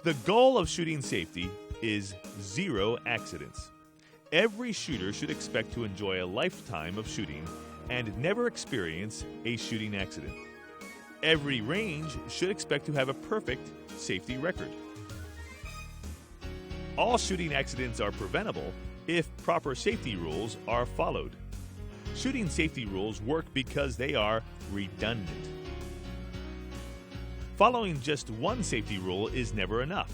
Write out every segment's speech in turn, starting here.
The goal of shooting safety is 0 accidents. Every shooter should expect to enjoy a lifetime of shooting and never experience a shooting accident. Every range should expect to have a perfect safety record. All shooting accidents are preventable if proper safety rules are followed. Shooting safety rules work because they are redundant. Following just one safety rule is never enough.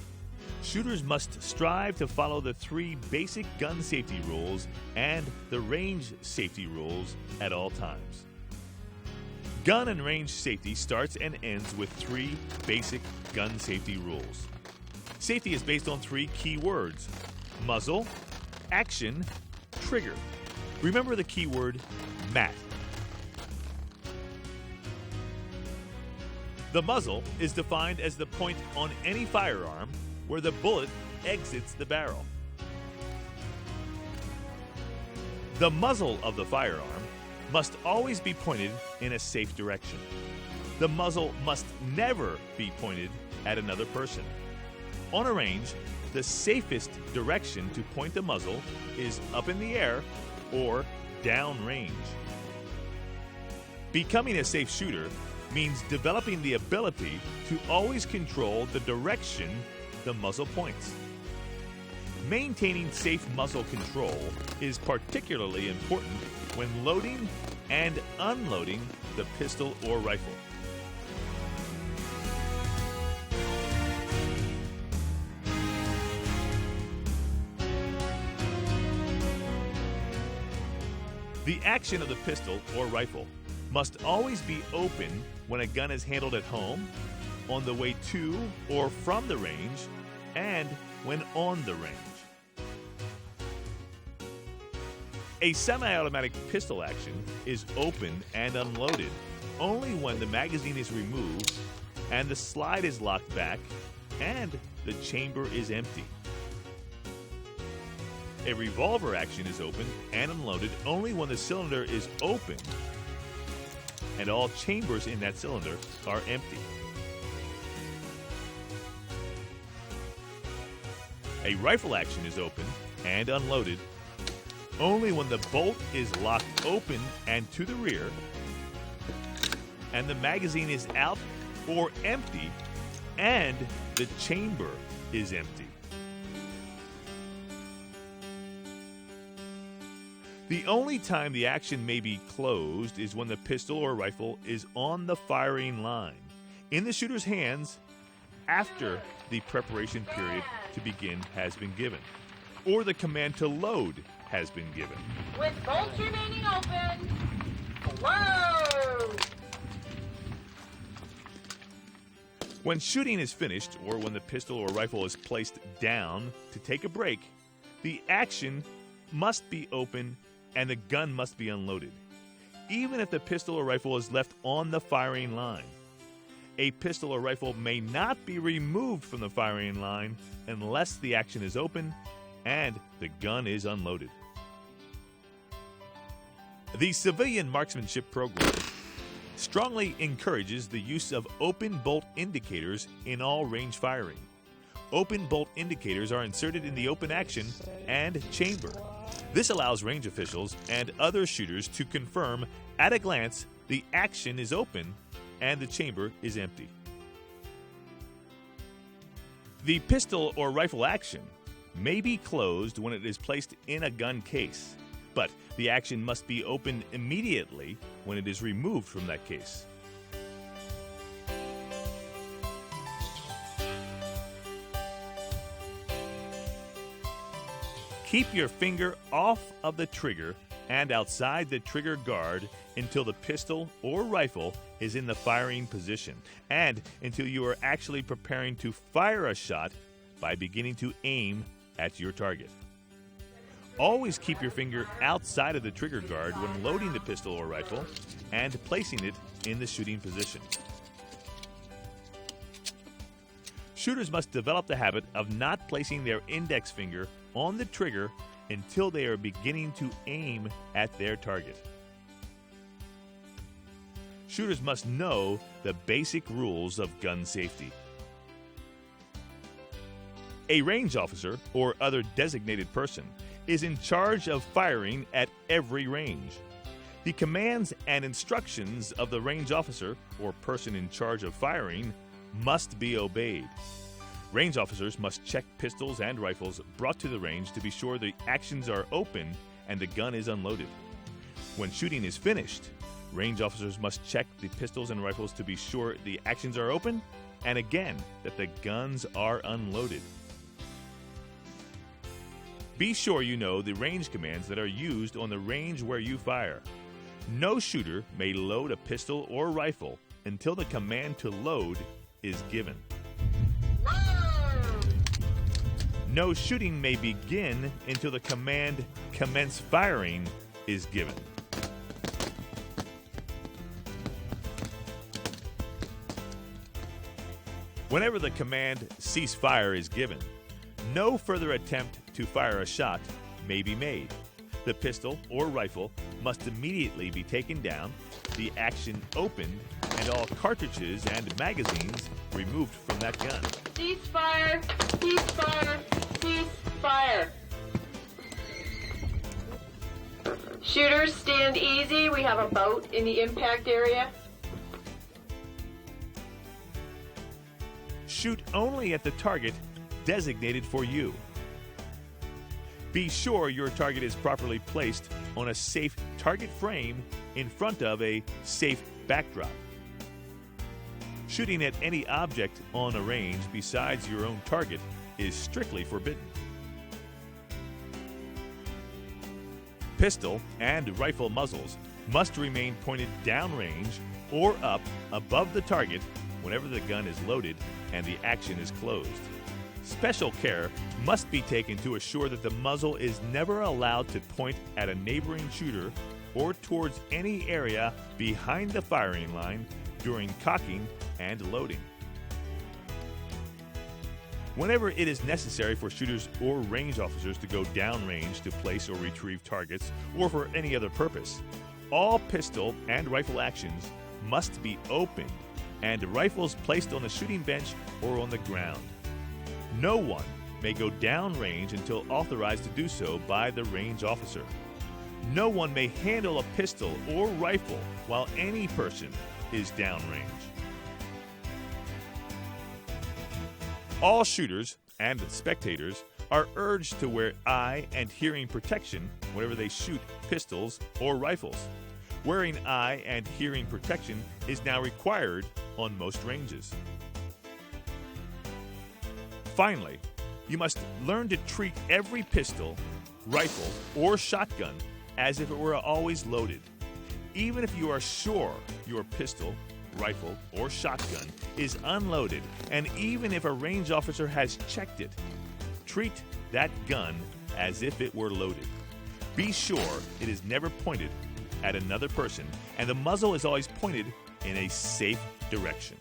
Shooters must strive to follow the 3 basic gun safety rules and the range safety rules at all times. Gun and range safety starts and ends with 3 basic gun safety rules. Safety is based on 3 key words: muzzle, action, trigger. Remember the keyword MAT. The muzzle is defined as the point on any firearm where the bullet exits the barrel. The muzzle of the firearm must always be pointed in a safe direction. The muzzle must never be pointed at another person. On a range, the safest direction to point the muzzle is up in the air or down range. Becoming a safe shooter means developing the ability to always control the direction the muzzle points. Maintaining safe muzzle control is particularly important when loading and unloading the pistol or rifle. The action of the pistol or rifle must always be open when a gun is handled at home, on the way to or from the range, and when on the range. A semi-automatic pistol action is opened and unloaded only when the magazine is removed and the slide is locked back and the chamber is empty. A revolver action is opened and unloaded only when the cylinder is open and all chambers in that cylinder are empty. A rifle action is opened and unloaded only when the bolt is locked open and to the rear and the magazine is out or empty and the chamber is empty. The only time the action may be closed is when the pistol or rifle is on the firing line, in the shooter's hands, after the preparation period to begin has been given, or the command to load has been given. With bolts remaining open, load! When shooting is finished, or when the pistol or rifle is placed down to take a break, the action must be open and the gun must be unloaded, even if the pistol or rifle is left on the firing line. A pistol or rifle may not be removed from the firing line unless the action is open and the gun is unloaded. The civilian marksmanship program strongly encourages the use of open bolt indicators in all range firing. Open bolt indicators are inserted in the open action and chamber. This allows range officials and other shooters to confirm at a glance the action is open and the chamber is empty. The pistol or rifle action may be closed when it is placed in a gun case, but the action must be opened immediately when it is removed from that case. Keep your finger off of the trigger and outside the trigger guard until the pistol or rifle is in the firing position and until you are actually preparing to fire a shot by beginning to aim at your target. Always keep your finger outside of the trigger guard when loading the pistol or rifle and placing it in the shooting position. Shooters must develop the habit of not placing their index finger on the trigger until they are beginning to aim at their target. Shooters must know the basic rules of gun safety. A range officer or other designated person is in charge of firing at every range. The commands and instructions of the range officer or person in charge of firing must be obeyed. Range officers must check pistols and rifles brought to the range to be sure the actions are open and the gun is unloaded. When shooting is finished, range officers must check the pistols and rifles to be sure the actions are open and again that the guns are unloaded. Be sure you know the range commands that are used on the range where you fire. No shooter may load a pistol or rifle until the command to load is given. No shooting may begin until the command commence firing is given. Whenever the command cease fire is given, no further attempt to fire a shot may be made. The pistol or rifle must immediately be taken down, the action opened, and all cartridges and magazines removed from that gun. Cease fire! Cease fire! Cease fire! Shooters, stand easy. We have a boat in the impact area. Shoot only at the target designated for you. Be sure your target is properly placed on a safe target frame in front of a safe backdrop. Shooting at any object on a range besides your own target is strictly forbidden. Pistol and rifle muzzles must remain pointed downrange or up above the target whenever the gun is loaded and the action is closed. Special care must be taken to assure that the muzzle is never allowed to point at a neighboring shooter or towards any area behind the firing line during cocking and loading. Whenever it is necessary for shooters or range officers to go downrange to place or retrieve targets or for any other purpose, all pistol and rifle actions must be opened and rifles placed on the shooting bench or on the ground. No one may go downrange until authorized to do so by the range officer. No one may handle a pistol or rifle while any person is downrange. All shooters and spectators are urged to wear eye and hearing protection whenever they shoot pistols or rifles. Wearing eye and hearing protection is now required on most ranges. Finally, you must learn to treat every pistol, rifle, or shotgun as if it were always loaded. Even if you are sure your pistol, rifle, or shotgun is unloaded, and even if a range officer has checked it, treat that gun as if it were loaded. Be sure it is never pointed at another person, and the muzzle is always pointed in a safe direction.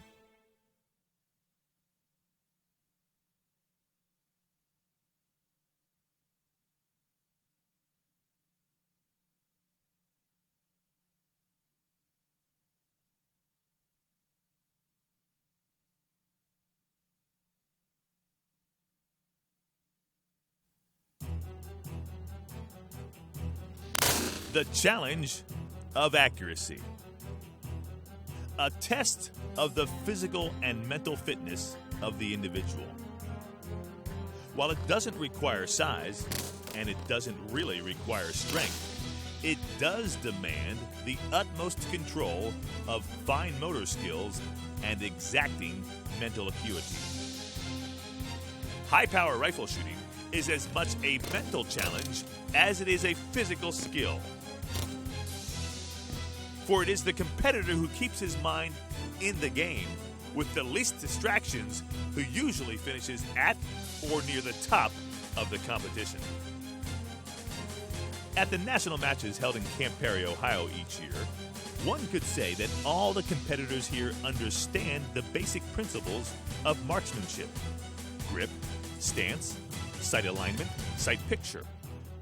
The challenge of accuracy. A test of the physical and mental fitness of the individual. While it doesn't require size, and it doesn't really require strength, it does demand the utmost control of fine motor skills and exacting mental acuity. High-power rifle shooting is as much a mental challenge as it is a physical skill. For it is the competitor who keeps his mind in the game with the least distractions who usually finishes at or near the top of the competition. At the national matches held in Camp Perry, Ohio each year, one could say that all the competitors here understand the basic principles of marksmanship: grip, stance, sight alignment, sight picture,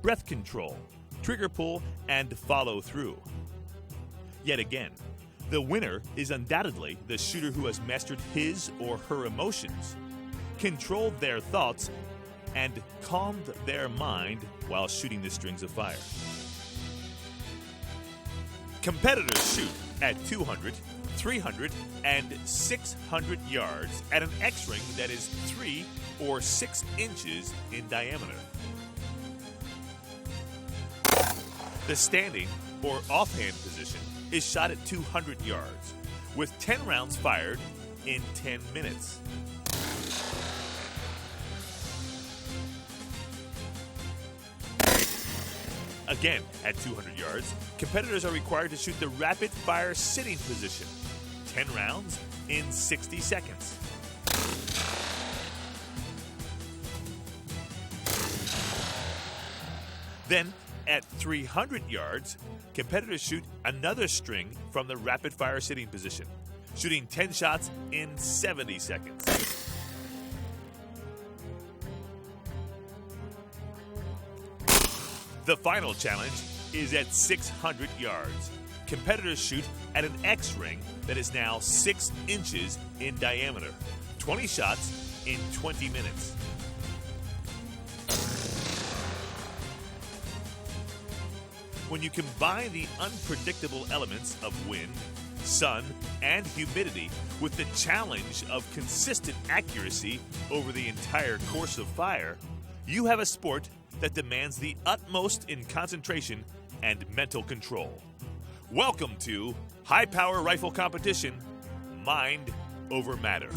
breath control, trigger pull, and follow through. Yet again, the winner is undoubtedly the shooter who has mastered his or her emotions, controlled their thoughts, and calmed their mind while shooting the strings of fire. Competitors shoot at 200, 300, and 600 yards at an X-ring that is 3 or 6 inches in diameter. The standing or offhand position is shot at 200 yards, with 10 rounds fired in 10 minutes. Again, at 200 yards, competitors are required to shoot the rapid-fire sitting position, 10 rounds in 60 seconds. Then, at 300 yards, competitors shoot another string from the rapid-fire sitting position, shooting 10 shots in 70 seconds. The final challenge is at 600 yards. Competitors shoot at an X-ring that is now 6 inches in diameter, 20 shots in 20 minutes. When you combine the unpredictable elements of wind, sun, and humidity with the challenge of consistent accuracy over the entire course of fire, you have a sport that demands the utmost in concentration and mental control. Welcome to High-Power Rifle Competition, Mind Over Matter.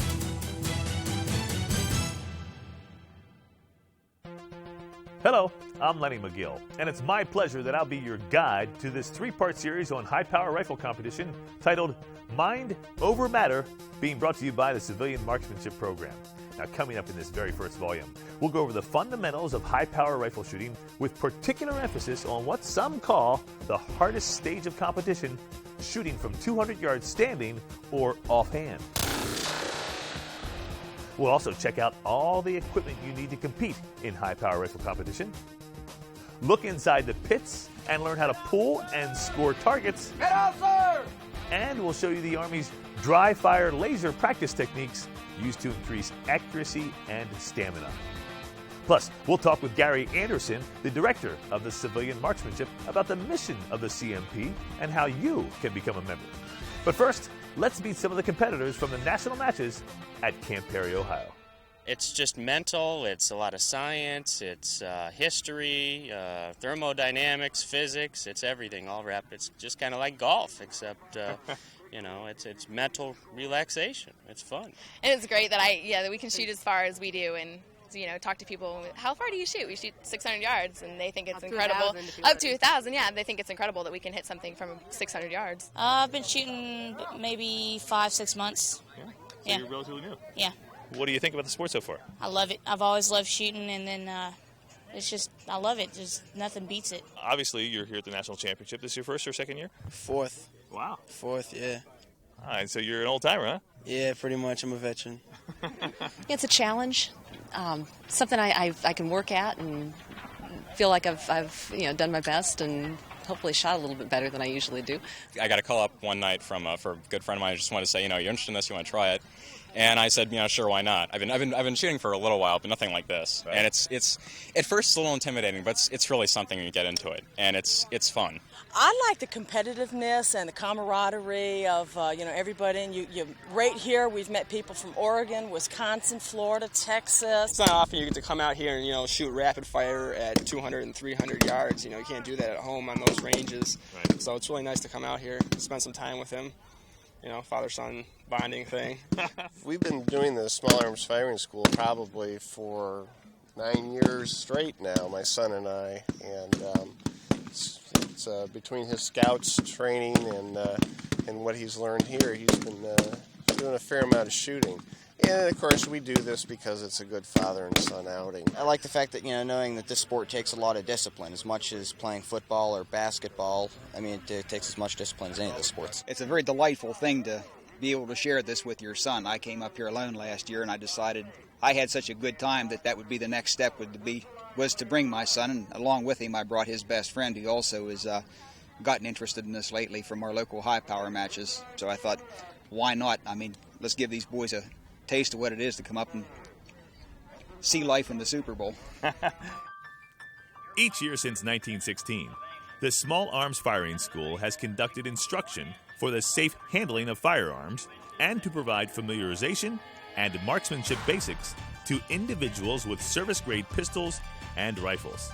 Hello, I'm Lenny McGill, and it's my pleasure that I'll be your guide to this 3-part series on high-power rifle competition titled Mind Over Matter, being brought to you by the Civilian Marksmanship Program. Now, coming up in this very first volume, we'll go over the fundamentals of high-power rifle shooting with particular emphasis on what some call the hardest stage of competition, shooting from 200 yards standing or offhand. We'll also check out all the equipment you need to compete in high-power rifle competition, look inside the pits and learn how to pull and score targets, and we'll show you the Army's dry-fire laser practice techniques used to increase accuracy and stamina. Plus, we'll talk with Gary Anderson, the director of the Civilian Marksmanship, about the mission of the CMP and how you can become a member. But first, let's meet some of the competitors from the national matches at Camp Perry, Ohio. It's just mental, it's a lot of science, it's history, thermodynamics, physics, it's everything all wrapped. It's just kind of like golf, except, it's mental relaxation. It's fun. And it's great that that we can shoot as far as we do and, talk to people. How far do you shoot? We shoot 600 yards, and they think it's incredible. Up to 1,000, yeah. They think it's incredible that we can hit something from 600 yards. I've been shooting maybe 5-6 months. Yeah. So Yeah. You're relatively new. Yeah. What do you think about the sport so far? I love it. I've always loved shooting, and then I love it. Just nothing beats it. Obviously, you're here at the National Championship. This is your first or second year? Fourth. Wow. Fourth, yeah. All right, so you're an old-timer, huh? Yeah, pretty much. I'm a veteran. It's a challenge, something I can work at and feel like I've done my best and hopefully shot a little bit better than I usually do. I got a call up one night from for a good friend of mine who just wanted to say, you're interested in this, you want to try it? And I said, sure, why not? I've been shooting for a little while, but nothing like this. Right. And it's at first it's a little intimidating, but it's really something when you get into it, and it's fun. I like the competitiveness and the camaraderie of everybody. And you right here, we've met people from Oregon, Wisconsin, Florida, Texas. It's not often you get to come out here and shoot rapid fire at 200 and 300 yards. You can't do that at home on those ranges. Right. So it's really nice to come out here and spend some time with him. Father-son bonding thing. We've been doing the Small Arms Firing School probably for 9 years straight now, my son and I, and it's between his scouts training and what he's learned here, he's been doing a fair amount of shooting. And, of course, we do this because it's a good father and son outing. I like the fact that, knowing that this sport takes a lot of discipline, as much as playing football or basketball. It takes as much discipline as any of the sports. It's a very delightful thing to be able to share this with your son. I came up here alone last year, and I decided I had such a good time that would be the next step was to bring my son, and along with him I brought his best friend, who also has gotten interested in this lately from our local high-power matches. So I thought, why not? Let's give these boys a taste of what it is to come up and see life in the Super Bowl. Each year since 1916, the Small Arms Firing School has conducted instruction for the safe handling of firearms and to provide familiarization and marksmanship basics to individuals with service-grade pistols and rifles.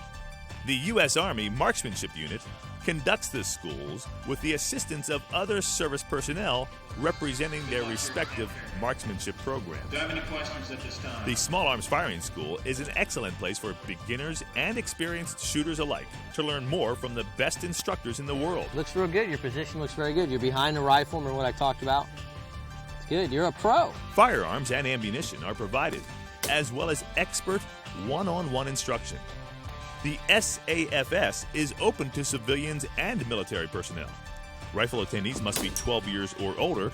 The U.S. Army Marksmanship Unit conducts the schools with the assistance of other service personnel representing their respective marksmanship programs. Do you have any questions at this time? The Small Arms Firing School is an excellent place for beginners and experienced shooters alike to learn more from the best instructors in the world. Looks real good. Your position looks very good. You're behind the rifle. Remember what I talked about? It's good. You're a pro. Firearms and ammunition are provided, as well as expert one-on-one instruction. The SAFS is open to civilians and military personnel. Rifle attendees must be 12 years or older,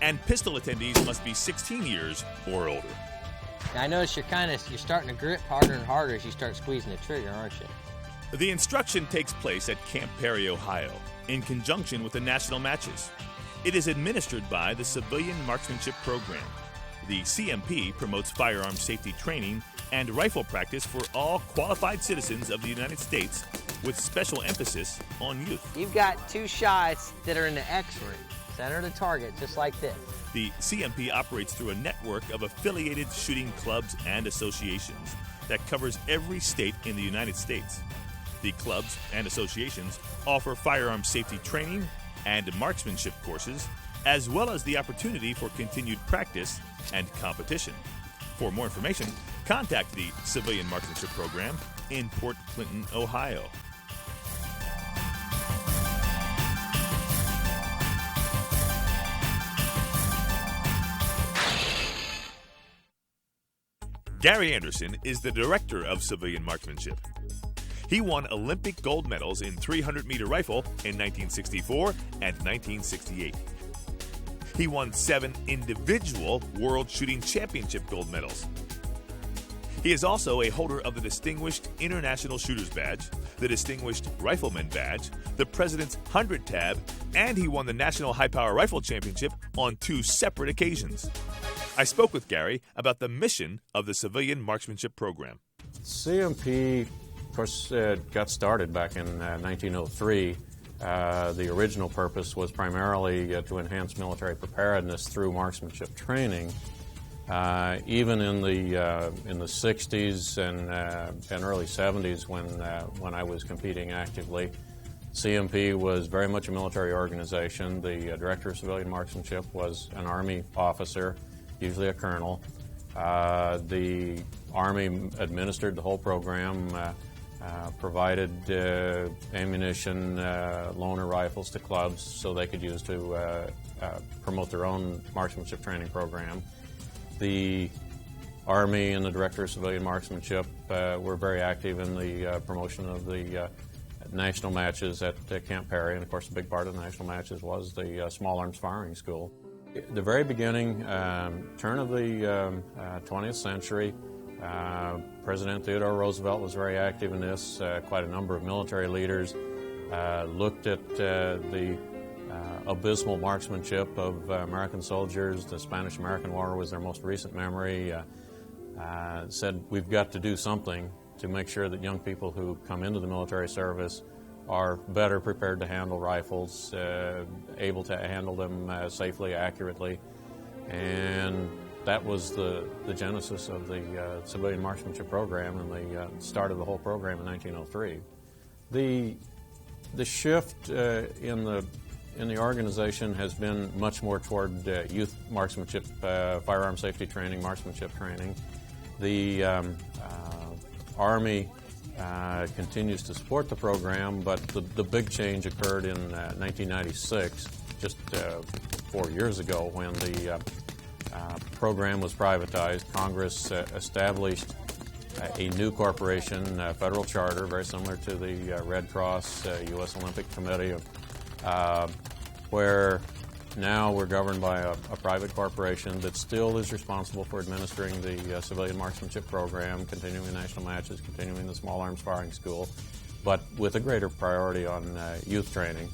and pistol attendees must be 16 years or older. Now, I notice you're starting to grip harder and harder as you start squeezing the trigger, aren't you? The instruction takes place at Camp Perry, Ohio, in conjunction with the national matches. It is administered by the Civilian Marksmanship Program. The CMP promotes firearm safety training and rifle practice for all qualified citizens of the United States, with special emphasis on youth. You've got two shots that are in the X-ring. Center the target, just like this. The CMP operates through a network of affiliated shooting clubs and associations that covers every state in the United States. The clubs and associations offer firearm safety training and marksmanship courses, as well as the opportunity for continued practice and competition. For more information, contact the Civilian Marksmanship Program in Port Clinton, Ohio. Gary Anderson is the director of civilian marksmanship. He won Olympic gold medals in 300-meter rifle in 1964 and 1968. He won 7 individual World Shooting Championship gold medals. He is also a holder of the Distinguished International Shooters Badge, the Distinguished Rifleman Badge, the President's 100 Tab, and he won the National Highpower Rifle Championship on 2 separate occasions. I spoke with Gary about the mission of the Civilian Marksmanship Program. CMP, of course, got started back in 1903. The original purpose was primarily to enhance military preparedness through marksmanship training. Even in the 60s and early 70s, when I was competing actively, CMP was very much a military organization. The director of civilian marksmanship was an Army officer, usually a colonel. The Army administered the whole program, provided ammunition, loaner rifles to clubs so they could use to promote their own marksmanship training program. The Army and the Director of Civilian Marksmanship were very active in the promotion of the national matches at Camp Perry, and of course the big part of the national matches was the Small Arms Firing School. At the very beginning, turn of the 20th century, President Theodore Roosevelt was very active in this. Quite a number of military leaders looked at the abysmal marksmanship of American soldiers. The Spanish-American War was their most recent memory. Said we've got to do something to make sure that young people who come into the military service are better prepared to handle rifles, able to handle them safely, accurately, and that was the genesis of the civilian marksmanship program and the start of the whole program in 1903. The shift in the organization has been much more toward youth marksmanship, firearm safety training, marksmanship training. The Army continues to support the program, but the big change occurred in 1996, just 4 years ago, when the program was privatized. Congress established a new corporation, federal charter, very similar to the Red Cross, U.S. Olympic Committee, where now we're governed by a private corporation that still is responsible for administering the civilian marksmanship program, continuing national matches, continuing the Small Arms Firing School, but with a greater priority on youth training.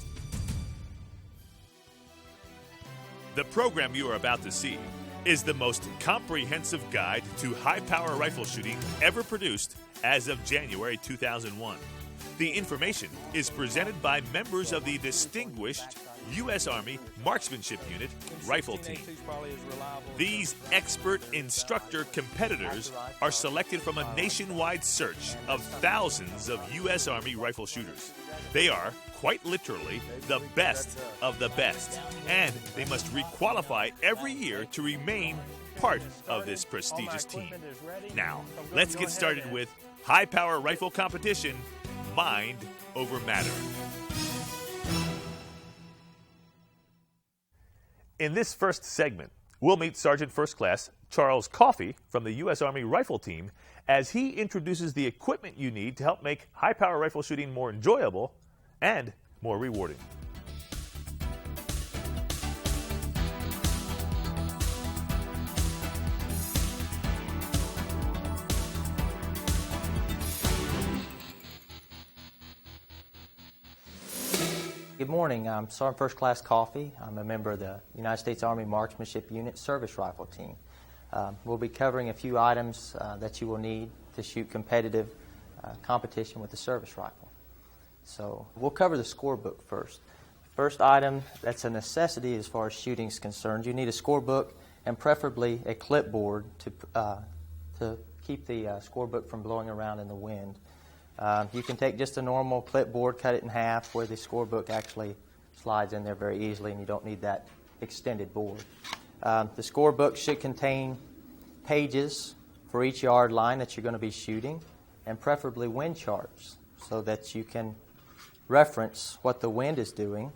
The program you are about to see is the most comprehensive guide to high-power rifle shooting ever produced as of January 2001. The information is presented by members of the distinguished U.S. Army Marksmanship Unit Rifle Team. These expert instructor competitors are selected from a nationwide search of thousands of U.S. Army rifle shooters. They are, quite literally, the best of the best, and they must requalify every year to remain part of this prestigious team. Now, let's get started with high-power rifle competition, Mind Over Matter. In this first segment, we'll meet Sergeant First Class Charles Coffey from the U.S. Army Rifle Team as he introduces the equipment you need to help make high-power rifle shooting more enjoyable and more rewarding. Good morning. I'm Sergeant First Class Coffey. I'm a member of the United States Army Marksmanship Unit Service Rifle Team. We'll be covering a few items that you will need to shoot competitive competition with the service rifle. So we'll cover the scorebook first. First item that's a necessity as far as shooting is concerned. You need a scorebook and preferably a clipboard to keep the scorebook from blowing around in the wind. You can take just a normal clipboard, cut it in half where the scorebook actually slides in there very easily, and you don't need that extended board. The scorebook should contain pages for each yard line that you're going to be shooting, and preferably wind charts so that you can reference what the wind is doing.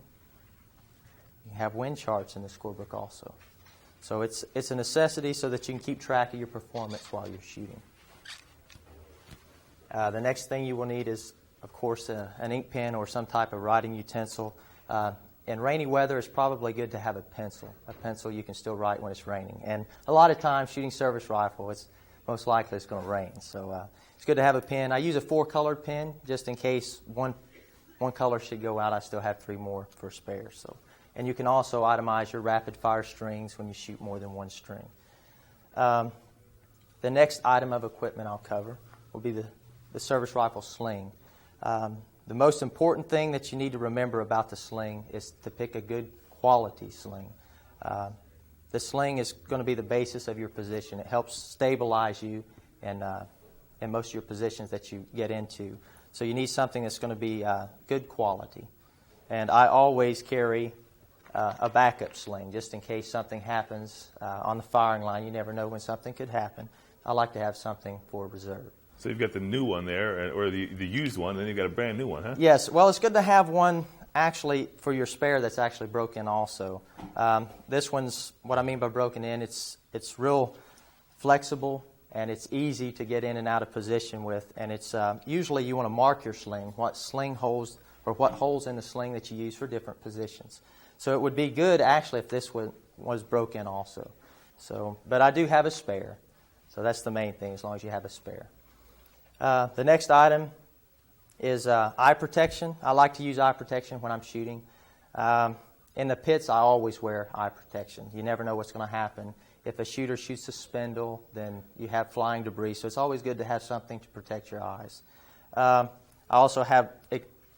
You have wind charts in the scorebook also. So it's a necessity so that you can keep track of your performance while you're shooting. The next thing you will need is, of course, an ink pen or some type of writing utensil. In rainy weather, it's probably good to have a pencil. A pencil you can still write when it's raining. And a lot of times, shooting service rifle, it's most likely it's going to rain. So it's good to have a pen. I use a 4-colored pen just in case one color should go out. I still have 3 more for spare. So, and you can also itemize your rapid-fire strings when you shoot more than one string. The next item of equipment I'll cover will be the service rifle sling. The most important thing that you need to remember about the sling is to pick a good quality sling. The sling is going to be the basis of your position. It helps stabilize you in most of your positions that you get into. So you need something that's going to be good quality. And I always carry a backup sling just in case something happens on the firing line. You never know when something could happen. I like to have something for reserve. So you've got the new one there, or the used one, and then you've got a brand new one, huh? Yes. Well, it's good to have one actually for your spare that's actually broken also. This one's, what I mean by broken in, it's real flexible, and it's easy to get in and out of position with. And it's usually you want to mark your sling, what sling holes, or what holes in the sling that you use for different positions. So it would be good actually if this was broken also. So, but I do have a spare. So that's the main thing, as long as you have a spare. The next item is eye protection. I like to use eye protection when I'm shooting. In the pits, I always wear eye protection. You never know what's going to happen. If a shooter shoots a spindle, then you have flying debris. So it's always good to have something to protect your eyes. I also have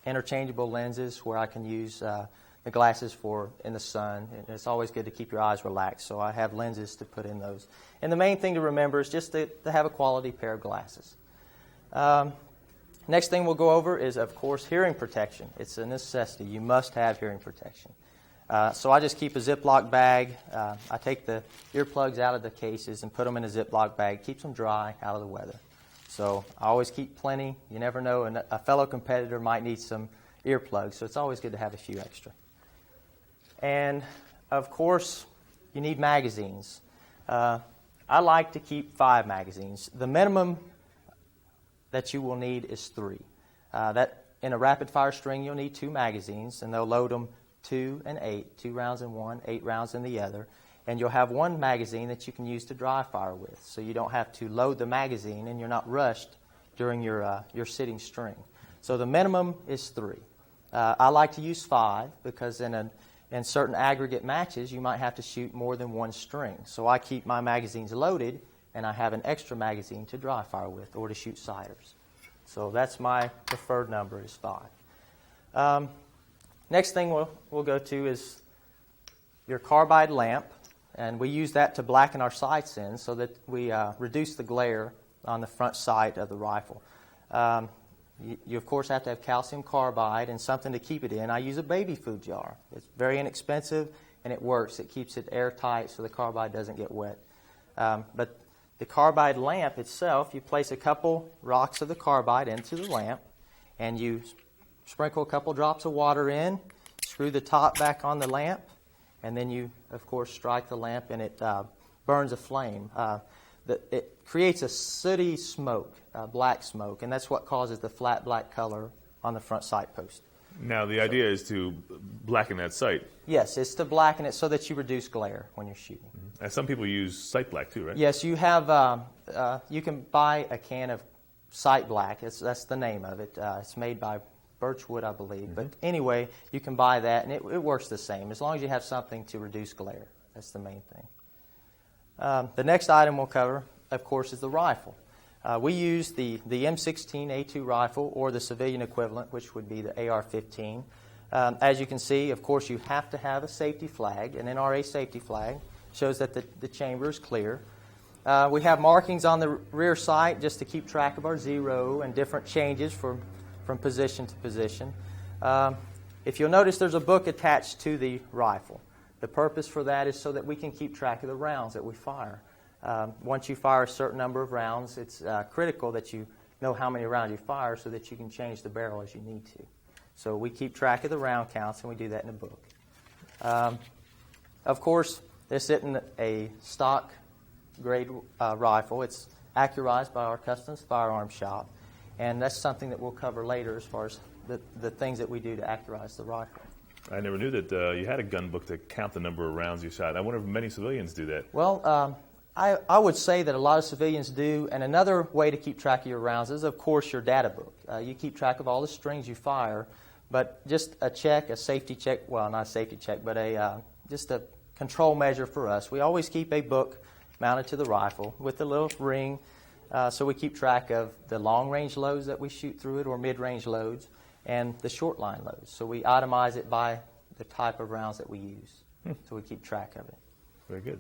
interchangeable lenses where I can use the glasses for in the sun. And it's always good to keep your eyes relaxed. So I have lenses to put in those. And the main thing to remember is just to have a quality pair of glasses. Next thing we'll go over is, of course, hearing protection. It's a necessity. You must have hearing protection. So I just keep a Ziploc bag. I take the earplugs out of the cases and put them in a Ziploc bag. Keeps them dry out of the weather. So I always keep plenty. You never know. And a fellow competitor might need some earplugs, so it's always good to have a few extra. And, of course, you need magazines. I like to keep 5 magazines. The minimum that you will need is 3. That in a rapid-fire string, you'll need 2 magazines, and they'll load them 2 and 8, 2 rounds in one, 8 rounds in the other. And you'll have 1 magazine that you can use to dry fire with, so you don't have to load the magazine and you're not rushed during your sitting string. So the minimum is 3. I like to use 5 because in in certain aggregate matches, you might have to shoot more than one string. So I keep my magazines loaded, and I have an extra magazine to dry fire with or to shoot sighters. So that's my preferred number is 5. Next thing we'll go to is your carbide lamp, and we use that to blacken our sights in so that we reduce the glare on the front sight of the rifle. You of course have to have calcium carbide and something to keep it in. I use a baby food jar. It's very inexpensive and it works. It keeps it airtight so the carbide doesn't get wet. But the carbide lamp itself, you place a couple rocks of the carbide into the lamp and you sprinkle a couple drops of water in, screw the top back on the lamp, and then you of course strike the lamp and it burns a flame. It creates a sooty smoke, black smoke, and that's what causes the flat black color on the front sight post. Now, the idea is to blacken that sight. Yes, it's to blacken it so that you reduce glare when you're shooting. Mm-hmm. And some people use sight black too, right? Yes, you have. You can buy a can of sight black. That's the name of it. It's made by Birchwood, I believe. Mm-hmm. But anyway, you can buy that, and it works the same as long as you have something to reduce glare. That's the main thing. The next item we'll cover, of course, is the rifle. We use the M16A2 rifle or the civilian equivalent, which would be the AR-15. As you can see, of course, you have to have a safety flag, an NRA safety flag. Shows that the chamber is clear. We have markings on the rear sight just to keep track of our zero and different changes from position to position. If you'll notice, there's a book attached to the rifle. The purpose for that is so that we can keep track of the rounds that we fire. Once you fire a certain number of rounds, it's critical that you know how many rounds you fire so that you can change the barrel as you need to. So we keep track of the round counts, and we do that in a book. Of course, this isn't a stock grade rifle. It's accurized by our Customs Firearms Shop, and that's something that we'll cover later as far as the things that we do to accurize the rifle. I never knew that you had a gun book to count the number of rounds you shot. I wonder if many civilians do that. Well, I would say that a lot of civilians do, and another way to keep track of your rounds is, of course, your data book. You keep track of all the strings you fire, but just a check, a safety check, well, not a safety check, but just a control measure for us. We always keep a book mounted to the rifle with a little ring, so we keep track of the long-range loads that we shoot through it or mid-range loads and the short-line loads. So we itemize it by the type of rounds that we use, so we keep track of it. Very good.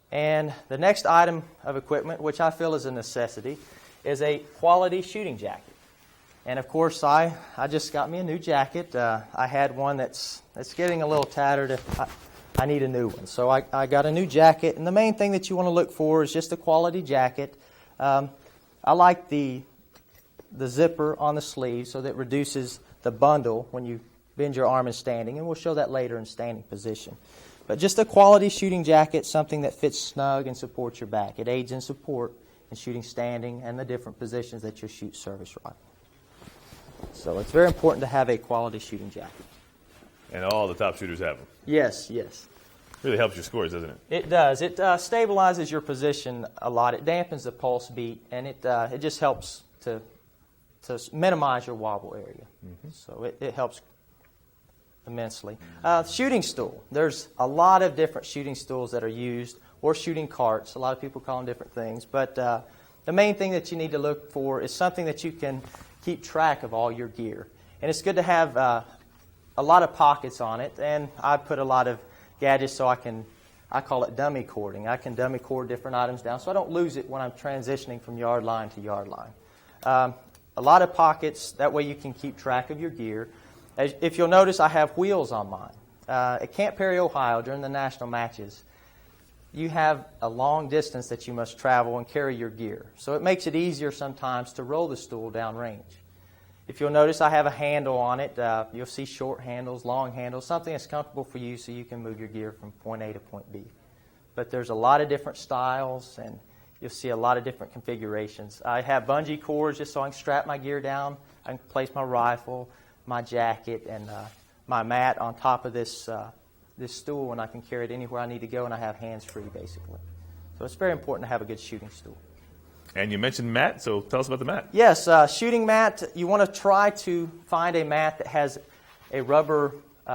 And the next item of equipment, which I feel is a necessity, is a quality shooting jacket. And of course, I just got me a new jacket. I had one that's getting a little tattered. I need a new one. So I got a new jacket. And the main thing that you want to look for is just a quality jacket. I like the zipper on the sleeve so that it reduces the bundle when you bend your arm in standing. And we'll show that later in standing position. But just a quality shooting jacket, something that fits snug and supports your back. It aids in support in shooting standing and the different positions that you shoot service rifle. So it's very important to have a quality shooting jacket. And all the top shooters have them. Yes, yes. Really helps your scores, doesn't it? It does. It stabilizes your position a lot. It dampens the pulse beat, and it just helps to minimize your wobble area. Mm-hmm. So it helps immensely. Shooting stool. There's a lot of different shooting stools that are used, or shooting carts. A lot of people call them different things. But the main thing that you need to look for is something that you can keep track of all your gear. And it's good to have a lot of pockets on it. And I put a lot of gadgets so I call it dummy cording. I can dummy cord different items down so I don't lose it when I'm transitioning from yard line to yard line. A lot of pockets, that way you can keep track of your gear. If you'll notice, I have wheels on mine. At Camp Perry, Ohio, during the national matches, you have a long distance that you must travel and carry your gear. So it makes it easier sometimes to roll the stool downrange. If you'll notice, I have a handle on it. You'll see short handles, long handles, something that's comfortable for you so you can move your gear from point A to point B. But there's a lot of different styles, and you'll see a lot of different configurations. I have bungee cords just so I can strap my gear down. I can place my rifle, my jacket, and my mat on top of this stool, and I can carry it anywhere I need to go, and I have hands-free, basically. So it's very important to have a good shooting stool. And you mentioned mat, so tell us about the mat. Yes, shooting mat, you want to try to find a mat that has a rubber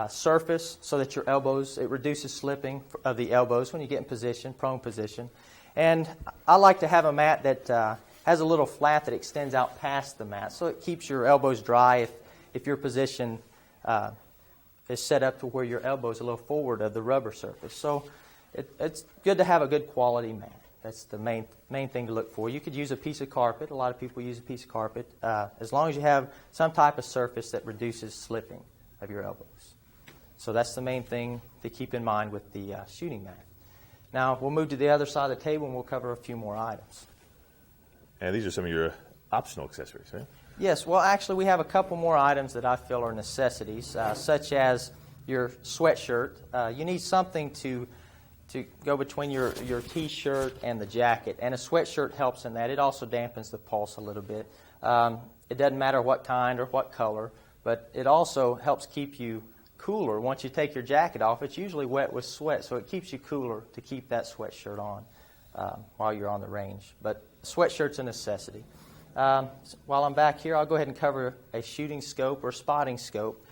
surface so that your elbows, it reduces slipping of the elbows when you get in position, prone position. And I like to have a mat that has a little flat that extends out past the mat, so it keeps your elbows dry if your position is set up to where your elbow is a little forward of the rubber surface. So it's good to have a good quality mat. That's the main thing to look for. You could use a piece of carpet. A lot of people use a piece of carpet, as long as you have some type of surface that reduces slipping of your elbows. So that's the main thing to keep in mind with the shooting mat. Now we'll move to the other side of the table and we'll cover a few more items. And these are some of your optional accessories, right? Yes, well, actually, we have a couple more items that I feel are necessities, such as your sweatshirt. You need something to go between your T-shirt and the jacket, and a sweatshirt helps in that. It also dampens the pulse a little bit. It doesn't matter what kind or what color, but it also helps keep you cooler. Once you take your jacket off, it's usually wet with sweat, so it keeps you cooler to keep that sweatshirt on while you're on the range. But sweatshirt's a necessity. While I'm back here, I'll go ahead and cover a shooting scope or spotting scope.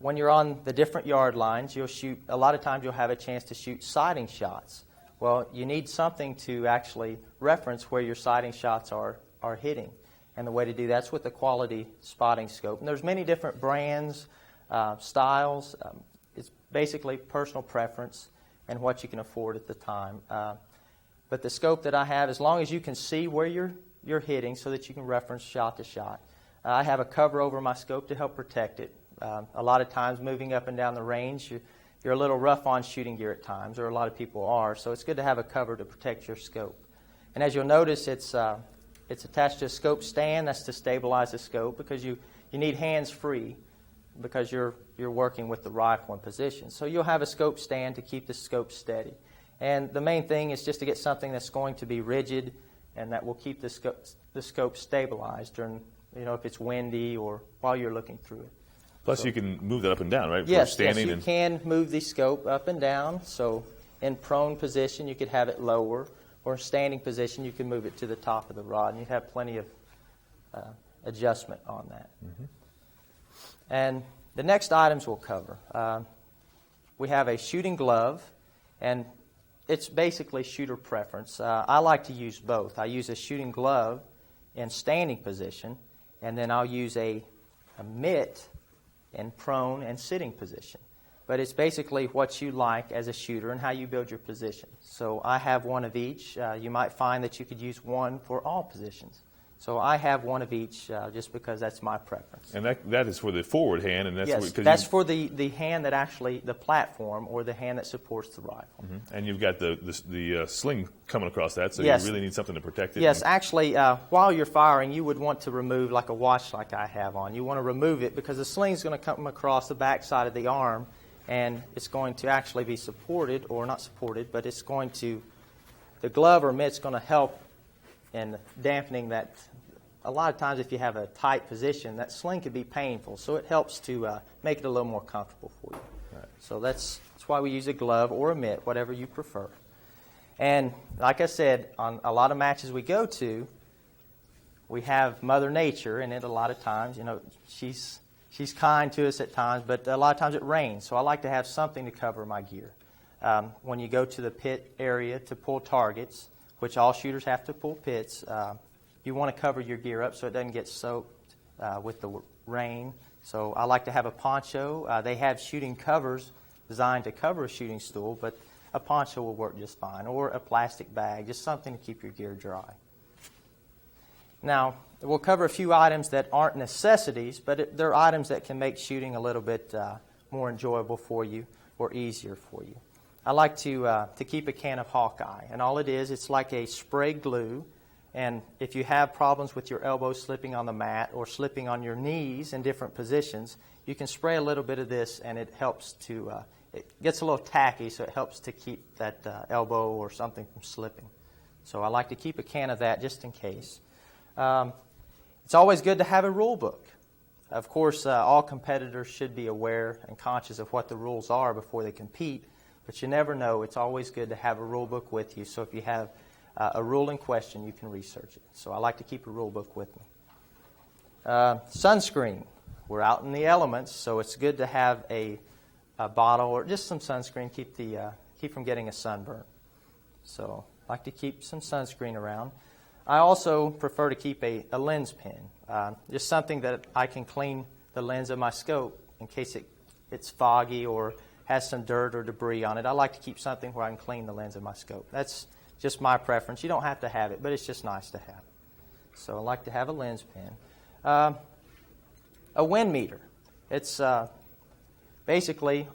When you're on the different yard lines, you'll shoot, a lot of times you'll have a chance to shoot sighting shots. Well, you need something to actually reference where your sighting shots are hitting. And the way to do that's with a quality spotting scope. And there's many different brands, styles. It's basically personal preference and what you can afford at the time. But the scope that I have, as long as you can see where you're hitting so that you can reference shot to shot. I have a cover over my scope to help protect it. A lot of times moving up and down the range, you're a little rough on shooting gear at times, or a lot of people are, so it's good to have a cover to protect your scope. And as you'll notice, it's attached to a scope stand. That's to stabilize the scope, because you need hands free because you're working with the rifle in position. So you'll have a scope stand to keep the scope steady. And the main thing is just to get something that's going to be rigid and that will keep the scope stabilized during, if it's windy or while you're looking through it. Plus, you can move that up and down, right? Yes, you can move the scope up and down. So in prone position, you could have it lower, or in standing position, you can move it to the top of the rod, and you have plenty of adjustment on that. Mm-hmm. And the next items we'll cover. We have a shooting glove, and it's basically shooter preference. I like to use both. I use a shooting glove in standing position, and then I'll use a mitt in prone and sitting position. But it's basically what you like as a shooter and how you build your position. So I have one of each. You might find that you could use one for all positions. So I have one of each just because that's my preference. And that is for the forward hand, and that's yes, that's for the hand that actually, the platform, or the hand that supports the rifle. Mm-hmm. And you've got the sling coming across that, so yes. You really need something to protect it. Yes, actually, while you're firing, you would want to remove, like a watch like I have on. You want to remove it because the sling's going to come across the back side of the arm, and it's going to actually be supported, or not supported, but it's going to, the glove or mitt's going to help in dampening that. A lot of times if you have a tight position, that sling could be painful, so it helps to make it a little more comfortable for you. Right. So that's why we use a glove or a mitt, whatever you prefer. And like I said, on a lot of matches we go to, we have Mother Nature in it a lot of times. She's kind to us at times, but a lot of times it rains, so I like to have something to cover my gear. When you go to the pit area to pull targets, which all shooters have to pull pits, you want to cover your gear up so it doesn't get soaked with the rain. So I like to have a poncho. They have shooting covers designed to cover a shooting stool, but a poncho will work just fine, or a plastic bag, just something to keep your gear dry. Now, we'll cover a few items that aren't necessities, but they're items that can make shooting a little bit more enjoyable for you or easier for you. I like to keep a can of Hawkeye, and all it is, it's like a spray glue. And if you have problems with your elbows slipping on the mat or slipping on your knees in different positions, you can spray a little bit of this, and it helps to, it gets a little tacky, so it helps to keep that elbow or something from slipping. So I like to keep a can of that just in case. It's always good to have a rule book. Of course, all competitors should be aware and conscious of what the rules are before they compete, but you never know. It's always good to have a rule book with you, so if you have a rule in question, you can research it. So I like to keep a rule book with me. Sunscreen. We're out in the elements, so it's good to have a bottle or just some sunscreen, keep from getting a sunburn. So I like to keep some sunscreen around. I also prefer to keep a lens pen, just something that I can clean the lens of my scope in case it's foggy or has some dirt or debris on it. I like to keep something where I can clean the lens of my scope. That's just my preference. You don't have to have it, but it's just nice to have. So I like to have a lens pen. A wind meter. It's basically,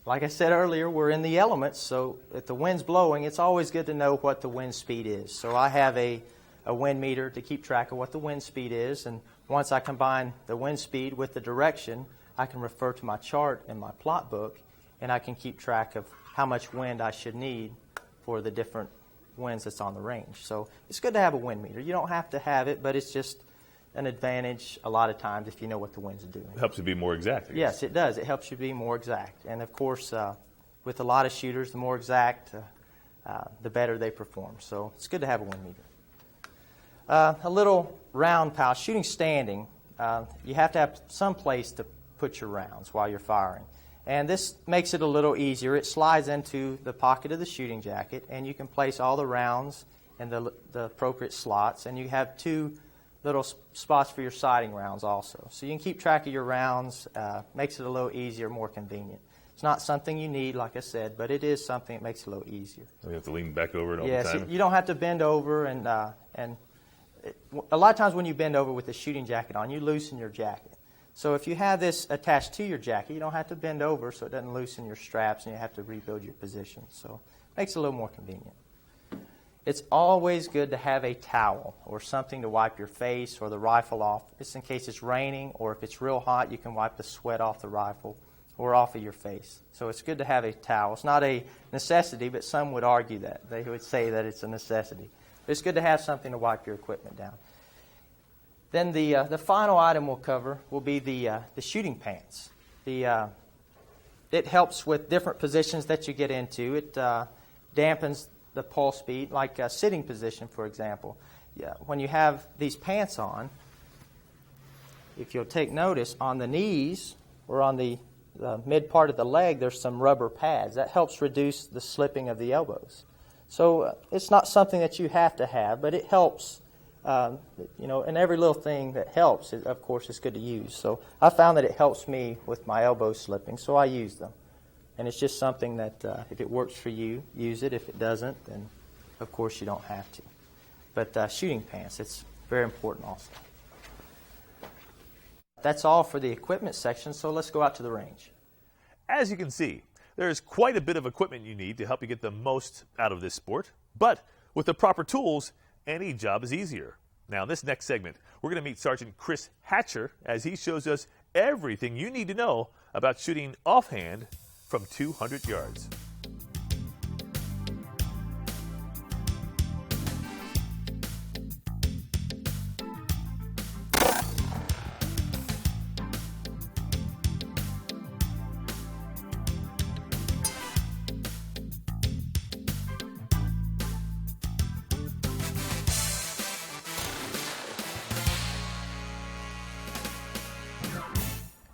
like I said earlier, we're in the elements, so if the wind's blowing, it's always good to know what the wind speed is. So I have a wind meter to keep track of what the wind speed is, and once I combine the wind speed with the direction, I can refer to my chart in my plot book, and I can keep track of how much wind I should need for the different winds that's on the range. So it's good to have a wind meter. You don't have to have it, but it's just an advantage a lot of times if you know what the winds are doing. It helps you be more exact. Yes, it does. It helps you be more exact. And of course, with a lot of shooters, the more exact, the better they perform. So it's good to have a wind meter. A little round pouch. Shooting standing, you have to have some place to put your rounds while you're firing. And this makes it a little easier. It slides into the pocket of the shooting jacket, and you can place all the rounds in the appropriate slots, and you have two little spots for your sighting rounds also. So you can keep track of your rounds, makes it a little easier, more convenient. It's not something you need, like I said, but it is something that makes it a little easier. You have to lean back over it all the yes, time? You don't have to bend over, and a lot of times when you bend over with the shooting jacket on, you loosen your jacket. So if you have this attached to your jacket, you don't have to bend over so it doesn't loosen your straps and you have to rebuild your position. So it makes it a little more convenient. It's always good to have a towel or something to wipe your face or the rifle off. Just in case it's raining, or if it's real hot, you can wipe the sweat off the rifle or off of your face. So it's good to have a towel. It's not a necessity, but some would argue that. They would say that it's a necessity. But it's good to have something to wipe your equipment down. Then the final item we'll cover will be the shooting pants. It helps with different positions that you get into. It dampens the pulse speed, like a sitting position, for example. When you have these pants on, if you'll take notice, on the knees or on the mid part of the leg, there's some rubber pads. That helps reduce the slipping of the elbows. So it's not something that you have to have, but it helps. And every little thing that helps, of course, is good to use. So I found that it helps me with my elbows slipping, so I use them. And it's just something that if it works for you, use it. If it doesn't, then of course you don't have to. But shooting pants, it's very important also. That's all for the equipment section, so let's go out to the range. As you can see, there's quite a bit of equipment you need to help you get the most out of this sport. But with the proper tools, any job is easier. Now, in this next segment, we're going to meet Sergeant Chris Hatcher as he shows us everything you need to know about shooting offhand from 200 yards.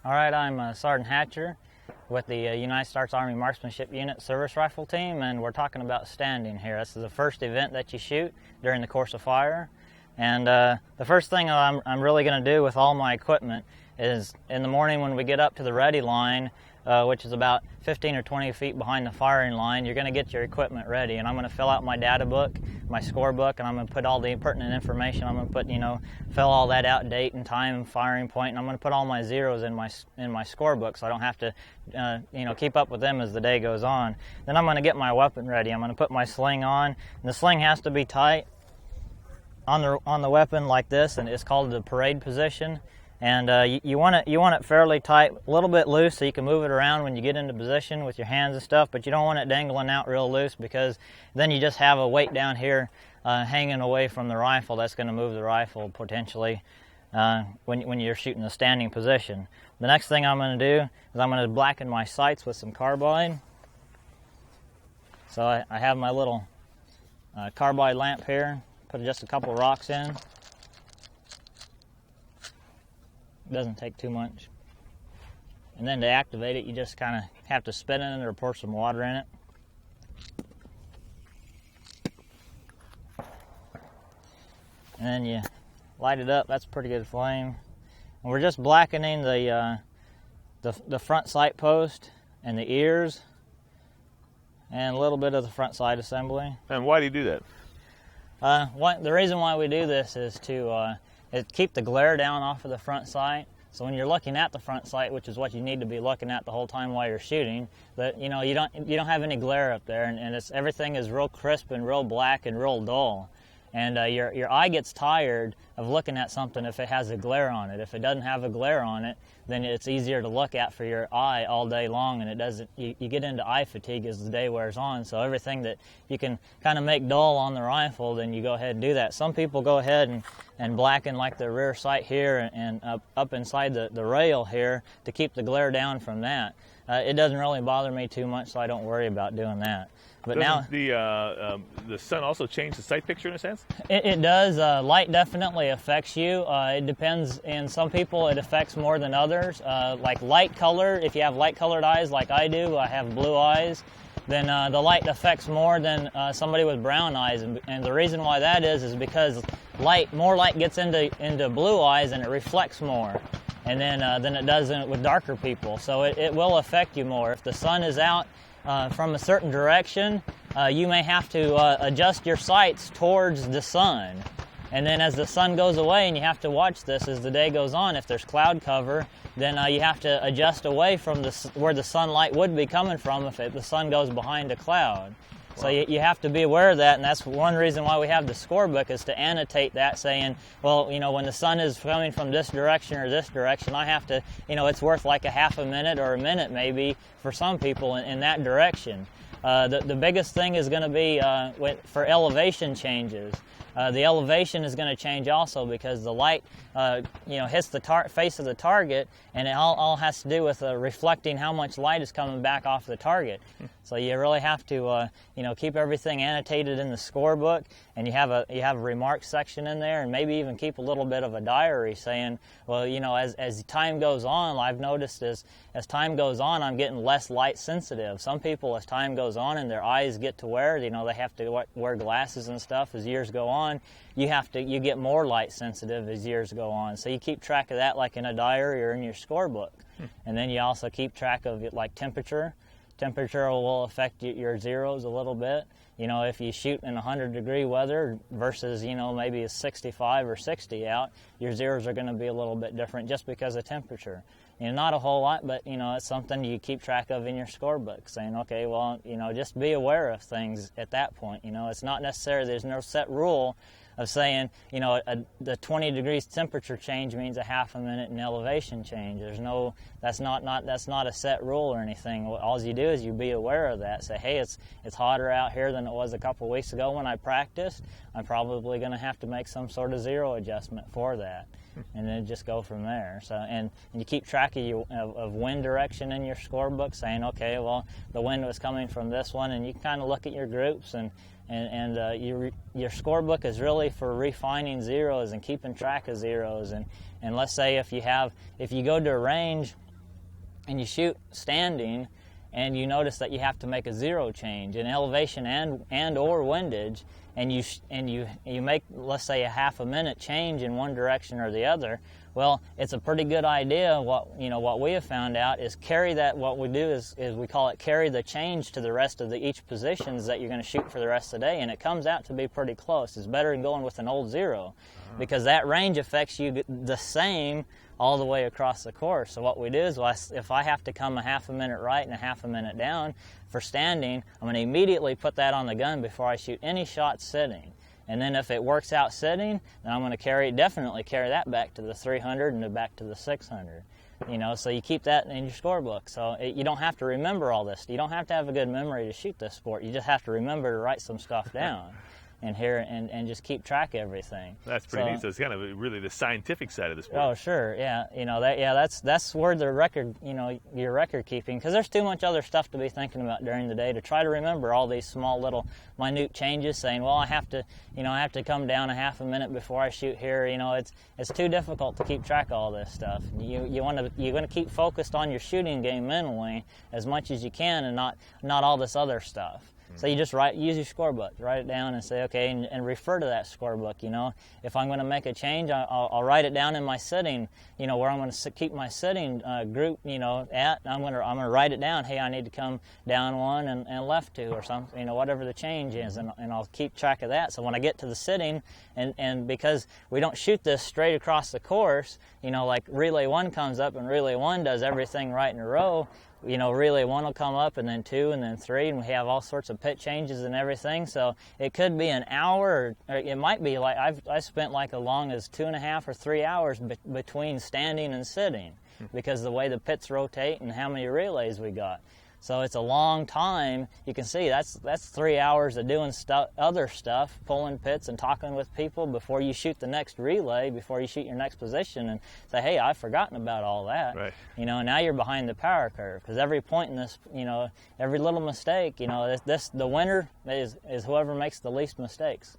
All right, I'm Sergeant Hatcher with the United States Army Marksmanship Unit Service Rifle Team, and we're talking about standing here. This is the first event that you shoot during the course of fire. And the first thing I'm really going to do with all my equipment is in the morning when we get up to the ready line, which is about 15 or 20 feet behind the firing line, you're going to get your equipment ready. And I'm going to fill out my data book, my score book, and I'm going to put all the pertinent information. I'm going to put, fill all that out, date and time and firing point, and I'm going to put all my zeros in my score book so I don't have to, keep up with them as the day goes on. Then I'm going to get my weapon ready. I'm going to put my sling on, and the sling has to be tight on the weapon like this, and it's called the parade position. And you want it fairly tight, a little bit loose so you can move it around when you get into position with your hands and stuff, but you don't want it dangling out real loose because then you just have a weight down here hanging away from the rifle that's going to move the rifle potentially when you're shooting a standing position. The next thing I'm going to do is I'm going to blacken my sights with some carbide. So I have my little carbide lamp here, put just a couple rocks in. Doesn't take too much. And then to activate it, you just kind of have to spin it or pour some water in it. And then you light it up. That's a pretty good flame. And we're just blackening the front sight post and the ears and a little bit of the front sight assembly. And why do you do that? The reason why we do this is to keep the glare down off of the front sight. So when you're looking at the front sight, which is what you need to be looking at the whole time while you're shooting, that you don't have any glare up there, and everything is real crisp and real black and real dull. And your eye gets tired of looking at something if it has a glare on it. If it doesn't have a glare on it, then it's easier to look at for your eye all day long, and it doesn't. You get into eye fatigue as the day wears on. So everything that you can kind of make dull on the rifle, then you go ahead and do that. Some people go ahead and blacken like the rear sight here and up inside the rail here to keep the glare down from that. It doesn't really bother me too much, so I don't worry about doing that. But doesn't the sun also change the sight picture in a sense? It does. Light definitely affects you. It depends. In some people, it affects more than others. Like light color, if you have light-colored eyes like I do, I have blue eyes, then the light affects more than somebody with brown eyes. And the reason why that is because more light gets into blue eyes and it reflects more. And then than it does with darker people. So it will affect you more. If the sun is out from a certain direction, you may have to adjust your sights towards the sun. And then as the sun goes away, and you have to watch this as the day goes on, if there's cloud cover, then you have to adjust away from where the sunlight would be coming from if the sun goes behind a cloud. So you have to be aware of that, and that's one reason why we have the scorebook, is to annotate that, saying, well, when the sun is coming from this direction or this direction, I have to, it's worth like a half a minute or a minute maybe for some people in that direction. The biggest thing is going to be for elevation changes. The elevation is going to change also because the light, hits the face of the target, and it all has to do with reflecting how much light is coming back off the target. So you really have to, keep everything annotated in the scorebook, and you have a remarks section in there, and maybe even keep a little bit of a diary saying, well, as time goes on, I've noticed as time goes on, I'm getting less light sensitive. Some people, as time goes on and their eyes get to where, they have to wear glasses and stuff as years go on, you get more light sensitive as years go on. So you keep track of that like in a diary or in your scorebook. And then you also keep track of it like temperature. Temperature will affect your zeros a little bit. If you shoot in 100-degree weather versus, maybe a 65 or 60 out, your zeros are going to be a little bit different just because of temperature. Not a whole lot, but, it's something you keep track of in your scorebook, saying, okay, well, just be aware of things at that point. It's not necessarily, there's no set rule of saying, the 20 degrees temperature change means a half a minute in elevation change. That's not a set rule or anything. All you do is you be aware of that. Say, hey, it's hotter out here than it was a couple weeks ago when I practiced. I'm probably going to have to make some sort of zero adjustment for that. And then just go from there. So, and you keep track of wind direction in your scorebook, saying, okay, well, the wind was coming from this one, and you can kind of look at your groups, and your scorebook is really for refining zeros and keeping track of zeros. And let's say if you go to a range and you shoot standing, and you notice that you have to make a zero change in elevation and or windage, and you make, let's say, a half a minute change in one direction or the other, well, it's a pretty good idea. What we have found out is carry that. What we do is we call it carry the change to the rest of each positions that you're going to shoot for the rest of the day, and it comes out to be pretty close. It's better than going with an old zero, because that range affects you the same all the way across the course. So what we do is, if I have to come a half a minute right and a half a minute down for standing, I'm going to immediately put that on the gun before I shoot any shot sitting. And then if it works out sitting, then I'm going to definitely carry that back to the 300 and back to the 600. So you keep that in your scorebook. So you don't have to remember all this. You don't have to have a good memory to shoot this sport. You just have to remember to write some stuff down. in here and just keep track of everything. That's pretty neat. So it's kind of really the scientific side of the sport. Oh, sure, yeah. That's where the record, your record keeping, because there's too much other stuff to be thinking about during the day to try to remember all these small little minute changes. Saying, well, I have to come down a half a minute before I shoot here. It's too difficult to keep track of all this stuff. You're going to keep focused on your shooting game mentally as much as you can, and not all this other stuff. So you just use your scorebook, write it down, and say, okay, and refer to that scorebook. If I'm going to make a change, I'll write it down in my sitting, where I'm going to keep my sitting group, at. I'm going to write it down. Hey, I need to come down one and left two, or something, whatever the change is, and I'll keep track of that. So when I get to the sitting, and because we don't shoot this straight across the course, like relay 1 comes up and relay 1 does everything right in a row. Relay 1 will come up, and then 2, and then 3, and we have all sorts of pit changes and everything. So it could be an hour, or it might be like I spent like as long as 2.5 or 3 hours between standing and sitting, because the way the pits rotate and how many relays we got. So it's a long time. You can see that's 3 hours of doing other stuff, pulling pits and talking with people before you shoot the next relay, before you shoot your next position, and say, hey, I've forgotten about all that. Right. Now you're behind the power curve, because every point in this, every little mistake, the winner is whoever makes the least mistakes.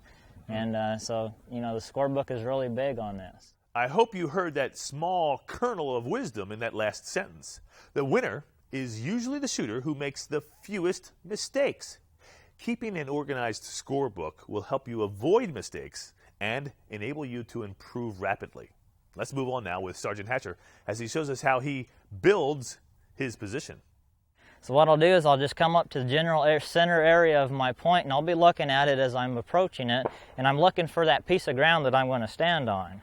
And so the scorebook is really big on this. I hope you heard that small kernel of wisdom in that last sentence. The winner is usually the shooter who makes the fewest mistakes. Keeping an organized scorebook will help you avoid mistakes and enable you to improve rapidly. Let's move on now with Sergeant Hatcher as he shows us how he builds his position. So what I'll do is I'll just come up to the general center area of my point, and I'll be looking at it as I'm approaching it, and I'm looking for that piece of ground that I'm going to stand on.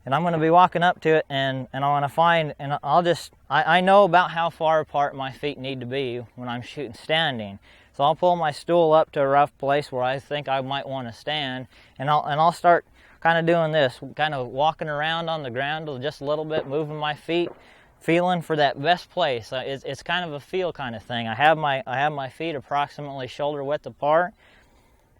And I'm going to be walking up to it, and I want to find, and I know about how far apart my feet need to be when I'm shooting standing. So I'll pull my stool up to a rough place where I think I might want to stand, and I'll start kind of doing this, kind of walking around on the ground just a little bit, moving my feet, feeling for that best place. It's kind of a feel kind of thing. I have my feet approximately shoulder width apart,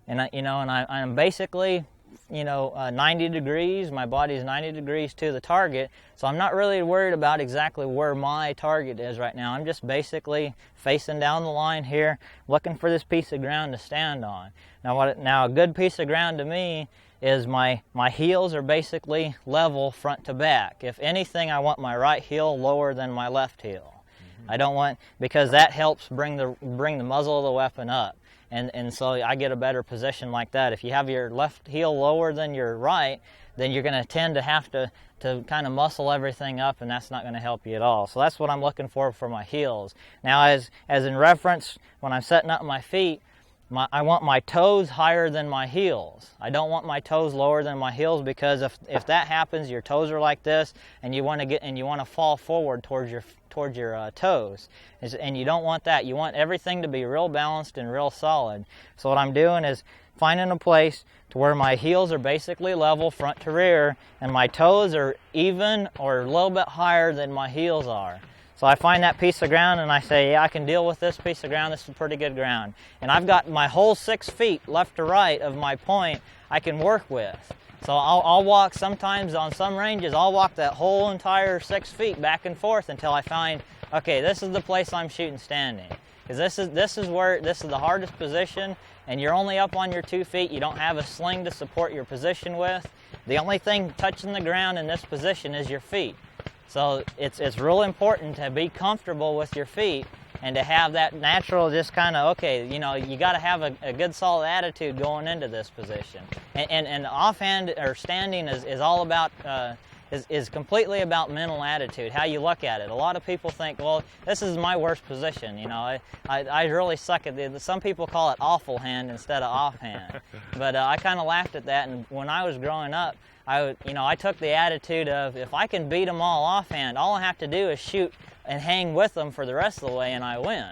and I'm basically 90 degrees. My body is 90 degrees to the target, so I'm not really worried about exactly where my target is right now. I'm just basically facing down the line here, looking for this piece of ground to stand on. Now a good piece of ground to me is my heels are basically level front to back. If anything, I want my right heel lower than my left heel. I don't want, because that helps bring the muzzle of the weapon up. And so I get a better position like that. If you have your left heel lower than your right, then you're going to tend to have to kind of muscle everything up, and that's not going to help you at all. So that's what I'm looking for my heels. Now, as in reference, when I'm setting up my feet, I want my toes higher than my heels. I don't want my toes lower than my heels, because if that happens, your toes are like this, and you want to fall forward towards your toes, and you don't want that. You want everything to be real balanced and real solid. So what I'm doing is finding a place to where my heels are basically level front to rear, and my toes are even or a little bit higher than my heels are. So I find that piece of ground, and I say, yeah, I can deal with this piece of ground. This is pretty good ground. And I've got my whole 6 feet left to right of my point I can work with. So I'll walk, sometimes on some ranges, I'll walk that whole entire 6 feet back and forth until I find, okay, this is the place I'm shooting standing. Because this is the hardest position, and you're only up on your 2 feet. You don't have a sling to support your position with. The only thing touching the ground in this position is your feet. So it's real important to be comfortable with your feet and to have that natural, just kind of, okay, you got to have a good solid attitude going into this position. And offhand or standing is all about, is completely about mental attitude, how you look at it. A lot of people think, well, this is my worst position. I really suck at it. Some people call it awful hand instead of offhand. But I kind of laughed at that, and when I was growing up, I took the attitude of, if I can beat them all offhand, all I have to do is shoot and hang with them for the rest of the way, and I win.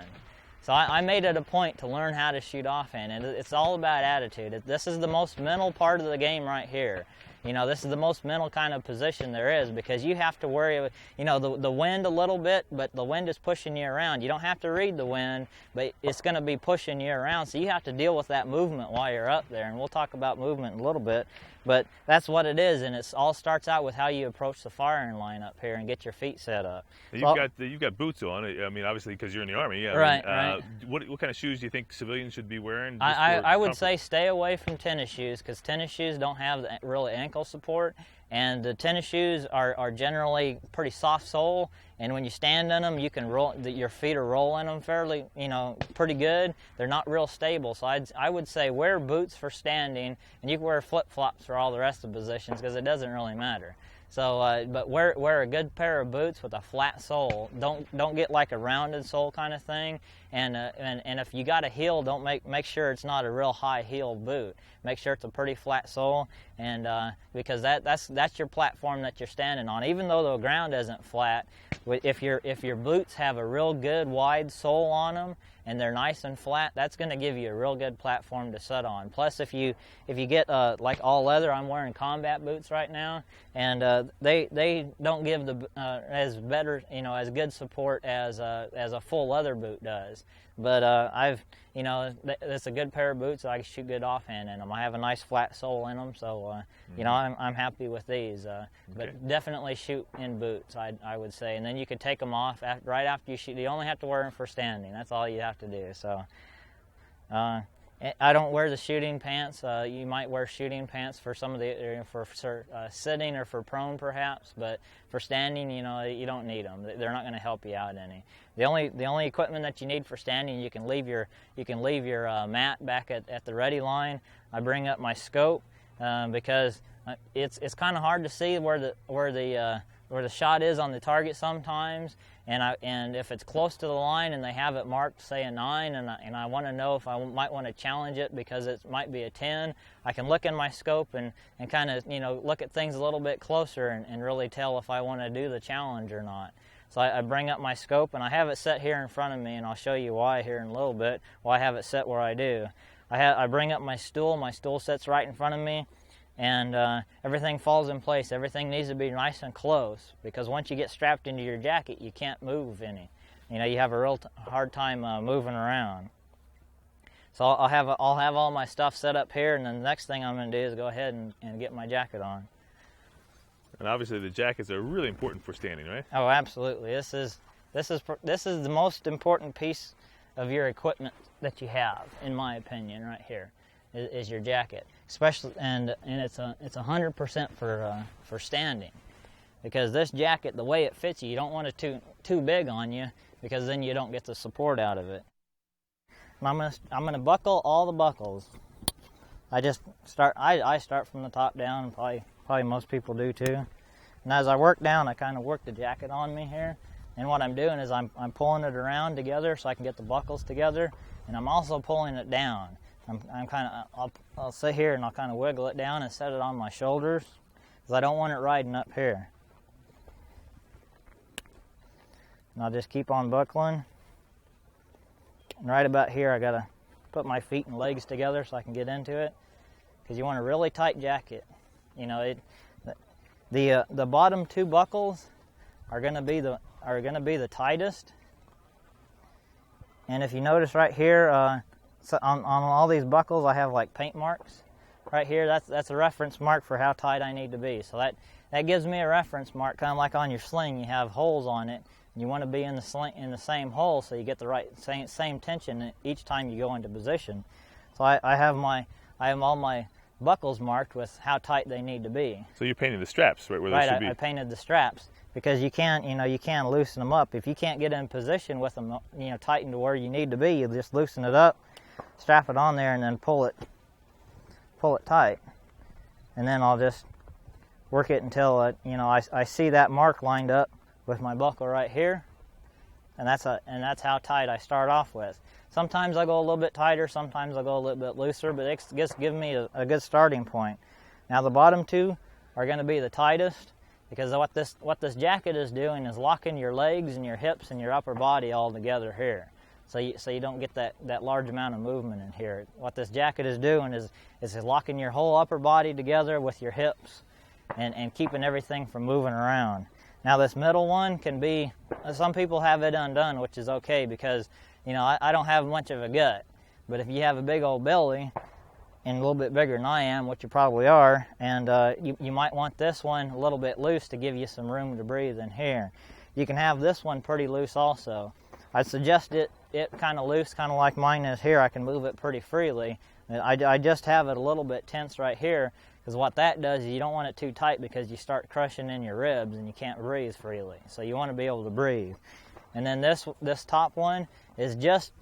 So I made it a point to learn how to shoot offhand, and it's all about attitude. This is the most mental part of the game right here. This is the most mental kind of position there is, because you have to worry, the wind a little bit, but the wind is pushing you around. You don't have to read the wind, but it's going to be pushing you around, so you have to deal with that movement while you're up there, and we'll talk about movement in a little bit. But that's what it is, and it all starts out with how you approach the firing line up here and get your feet set up. You've got boots on. I mean, obviously, because you're in the Army. Yeah, right. What kind of shoes do you think civilians should be wearing? I would say stay away from tennis shoes, because tennis shoes don't have really ankle support, and the tennis shoes are generally pretty soft sole, and when you stand in them, you can roll. Your feet are rolling them fairly, pretty good. They're not real stable, so I would say wear boots for standing, and you can wear flip-flops for all the rest of the positions, because it doesn't really matter. So, but wear a good pair of boots with a flat sole. Don't get like a rounded sole kind of thing. And if you got a heel, don't make sure it's not a real high heel boot. Make sure it's a pretty flat sole, and because that's your platform that you're standing on. Even though the ground isn't flat, if your boots have a real good wide sole on them and they're nice and flat, that's going to give you a real good platform to sit on. Plus, if you get like all leather, I'm wearing combat boots right now, and they don't give as good support as a full leather boot does. But it's a good pair of boots. I can shoot good offhand in them. I have a nice flat sole in them, so I'm happy with these. But definitely shoot in boots, I would say. And then you could take them off right after you shoot. You only have to wear them for standing. That's all you have to do. So I don't wear the shooting pants. You might wear shooting pants for some of the for sitting or for prone perhaps, but for standing, you don't need them. They're not going to help you out any. The only equipment that you need for standing, you can leave your mat back at the ready line. I bring up my scope because it's kind of hard to see where the shot is on the target sometimes. And if it's close to the line and they have it marked, say a 9, and I want to know if I might want to challenge it because it might be a 10, I can look in my scope and kind of look at things a little bit closer and really tell if I want to do the challenge or not. So I bring up my scope, and I have it set here in front of me, and I'll show you why here in a little bit, why I have it set where I do. I bring up my stool sits right in front of me, and everything falls in place. Everything needs to be nice and close, because once you get strapped into your jacket, you can't move any. You have a real hard time moving around. So I'll have all my stuff set up here, and then the next thing I'm going to do is go ahead and get my jacket on. And obviously the jackets are really important for standing, right? Oh, absolutely. This is the most important piece of your equipment that you have, in my opinion, right here. Is your jacket, especially, and it's 100% for standing, because this jacket, the way it fits you, you don't want it too big on you, because then you don't get the support out of it. And I'm gonna buckle all the buckles. I start from the top down, and probably most people do too. And as I work down, I kind of work the jacket on me here. And what I'm doing is I'm pulling it around together so I can get the buckles together, and I'm also pulling it down. I'll sit here and I'll kind of wiggle it down and set it on my shoulders, because I don't want it riding up here. And I'll just keep on buckling. And right about here, I gotta put my feet and legs together so I can get into it, because you want a really tight jacket. The bottom 2 buckles are gonna be the tightest. And if you notice right here, so on all these buckles, I have like paint marks right here. That's a reference mark for how tight I need to be. So that gives me a reference mark, kind of like on your sling. You have holes on it, and you want to be in the same hole so you get the right same tension each time you go into position. So I have all my buckles marked with how tight they need to be. So you're painting the straps right where they should be. I painted the straps, because you can loosen them up if you can't get in position with them tightened to where you need to be. You just loosen it up, strap it on there, and then pull it tight, and then I'll just work it until I see that mark lined up with my buckle right here, and that's how tight I start off with. Sometimes I go a little bit tighter, sometimes I go a little bit looser, but it just gives me a good starting point. Now the bottom 2 are going to be the tightest, because what this jacket is doing is locking your legs and your hips and your upper body all together here. So you don't get that large amount of movement in here. What this jacket is doing is locking your whole upper body together with your hips and keeping everything from moving around. Now this middle one can be, some people have it undone, which is okay because, you know, I don't have much of a gut. But if you have a big old belly, and a little bit bigger than I am, which you probably are, and you might want this one a little bit loose to give you some room to breathe in here. You can have this one pretty loose also. I'd suggest it kind of loose, kind of like mine is here. I can move it pretty freely. I just have it a little bit tense right here, because what that does is you don't want it too tight because you start crushing in your ribs and you can't breathe freely. So you want to be able to breathe. And then this top one is just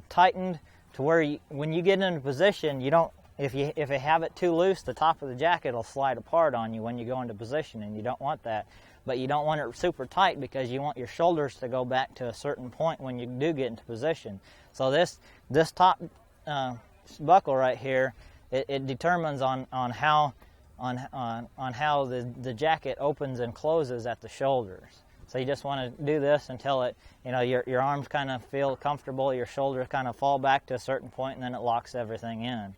tightened to where when you get into position, you don't. If you have it too loose, the top of the jacket will slide apart on you when you go into position, and you don't want that. But you don't want it super tight because you want your shoulders to go back to a certain point when you do get into position. So this top buckle right here, it determines on how the jacket opens and closes at the shoulders. So you just want to do this until it, you know, your arms kind of feel comfortable, your shoulders kind of fall back to a certain point, and then it locks everything in.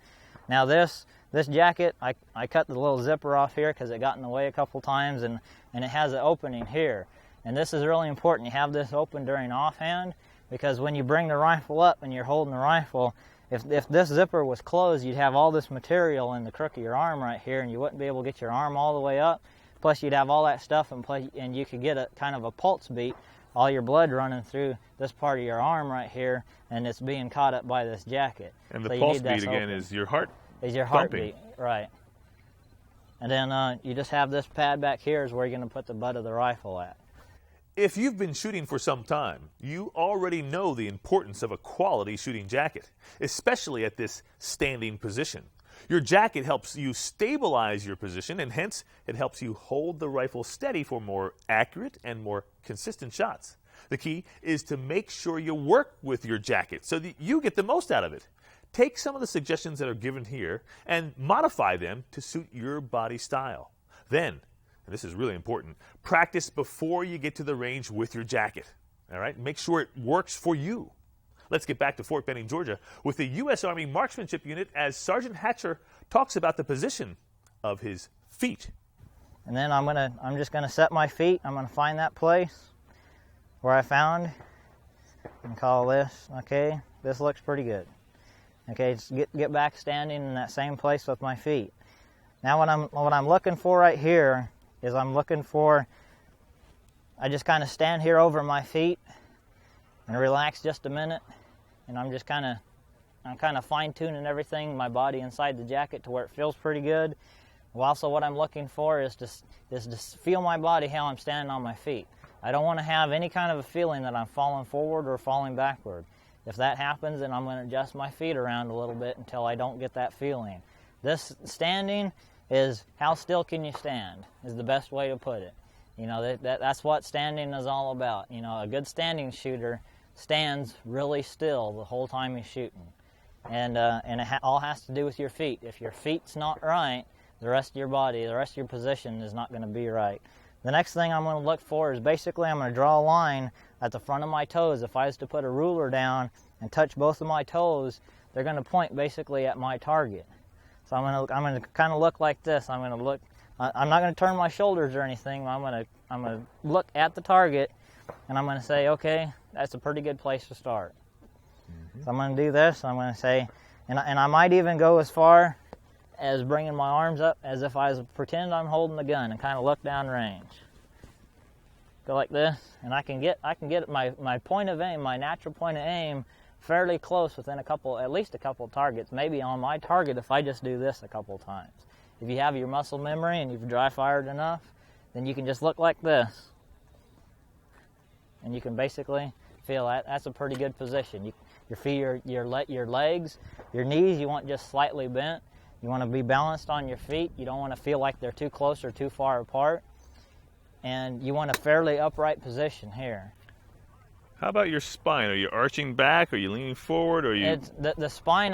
Now this jacket, I cut the little zipper off here because it got in the way a couple times, and it has an opening here. And this is really important. You have this open during offhand, because when you bring the rifle up and you're holding the rifle, if this zipper was closed, you'd have all this material in the crook of your arm right here, and you wouldn't be able to get your arm all the way up. Plus you'd have all that stuff, and you could get a kind of a pulse beat, all your blood running through this part of your arm right here, and it's being caught up by this jacket. And the pulse beat again is your heart. Is your heartbeat, right? And then you just have this pad back here is where you're going to put the butt of the rifle at. If you've been shooting for some time, you already know the importance of a quality shooting jacket, especially at this standing position. Your jacket helps you stabilize your position, and hence it helps you hold the rifle steady for more accurate and more consistent shots. The key is to make sure you work with your jacket so that you get the most out of it. Take some of the suggestions that are given here and modify them to suit your body style. Then, and this is really important, practice before you get to the range with your jacket. All right? Make sure it works for you. Let's get back to Fort Benning, Georgia, with the U.S. Army Marksmanship Unit as Sergeant Hatcher talks about the position of his feet. And then I'm just gonna set my feet. I'm gonna find that place where I found and call this. Okay, this looks pretty good. Okay, just get back standing in that same place with my feet. Now what I'm looking for right here is I just kind of stand here over my feet and relax just a minute, and I'm kind of fine-tuning everything, my body inside the jacket to where it feels pretty good. Well, also what I'm looking for is to feel my body how I'm standing on my feet. I don't want to have any kind of a feeling that I'm falling forward or falling backward. If that happens, then I'm going to adjust my feet around a little bit until I don't get that feeling. This standing is how still can you stand, is the best way to put it. You know, that's what standing is all about. You know, a good standing shooter stands really still the whole time he's shooting. And it all has to do with your feet. If your feet's not right, the rest of your body, the rest of your position is not going to be right. The next thing I'm going to look for is basically I'm going to draw a line at the front of my toes. If I was to put a ruler down and touch both of my toes, they're going to point basically at my target. So I'm going to kind of look like this. I'm not going to turn my shoulders or anything. I'm going to look at the target, and I'm going to say, okay, that's a pretty good place to start. Mm-hmm. So I'm going to do this. I'm going to say, and I might even go as far as bringing my arms up as if I was pretend I'm holding the gun and kind of look down range. Go like this, and I can get my point of aim, my natural point of aim, fairly close within at least a couple of targets, maybe on my target if I just do this a couple of times. If you have your muscle memory and you've dry fired enough, then you can just look like this. And you can basically feel that's a pretty good position. Your feet, your legs, your knees, you want just slightly bent. You want to be balanced on your feet. You don't want to feel like they're too close or too far apart. And you want a fairly upright position here. How about your spine? Are you arching back? Are you leaning forward? Or you? The spine.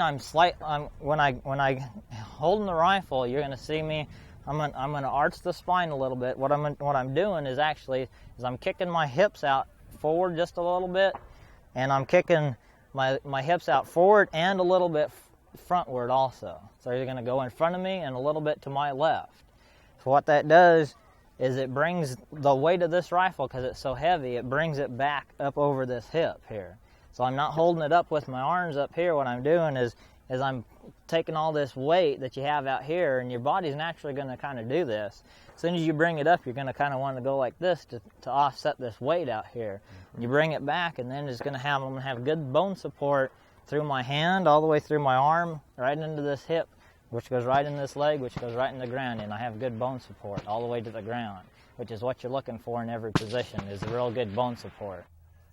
When I holding the rifle, you're going to see me. I'm going to arch the spine a little bit. What I'm doing is I'm kicking my hips out forward just a little bit, and I'm kicking my hips out forward and a little bit frontward also. So you're going to go in front of me and a little bit to my left. what that does is it brings the weight of this rifle, because it's so heavy, it brings it back up over this hip here. So I'm not holding it up with my arms up here. What I'm doing is I'm taking all this weight that you have out here, and your body's naturally going to kind of do this. As soon as you bring it up, you're going to kind of want to go like this to offset this weight out here. You bring it back, and then I'm going to have good bone support through my hand, all the way through my arm, right into this hip, which goes right in this leg, which goes right in the ground, and I have good bone support all the way to the ground, which is what you're looking for in every position, is a real good bone support.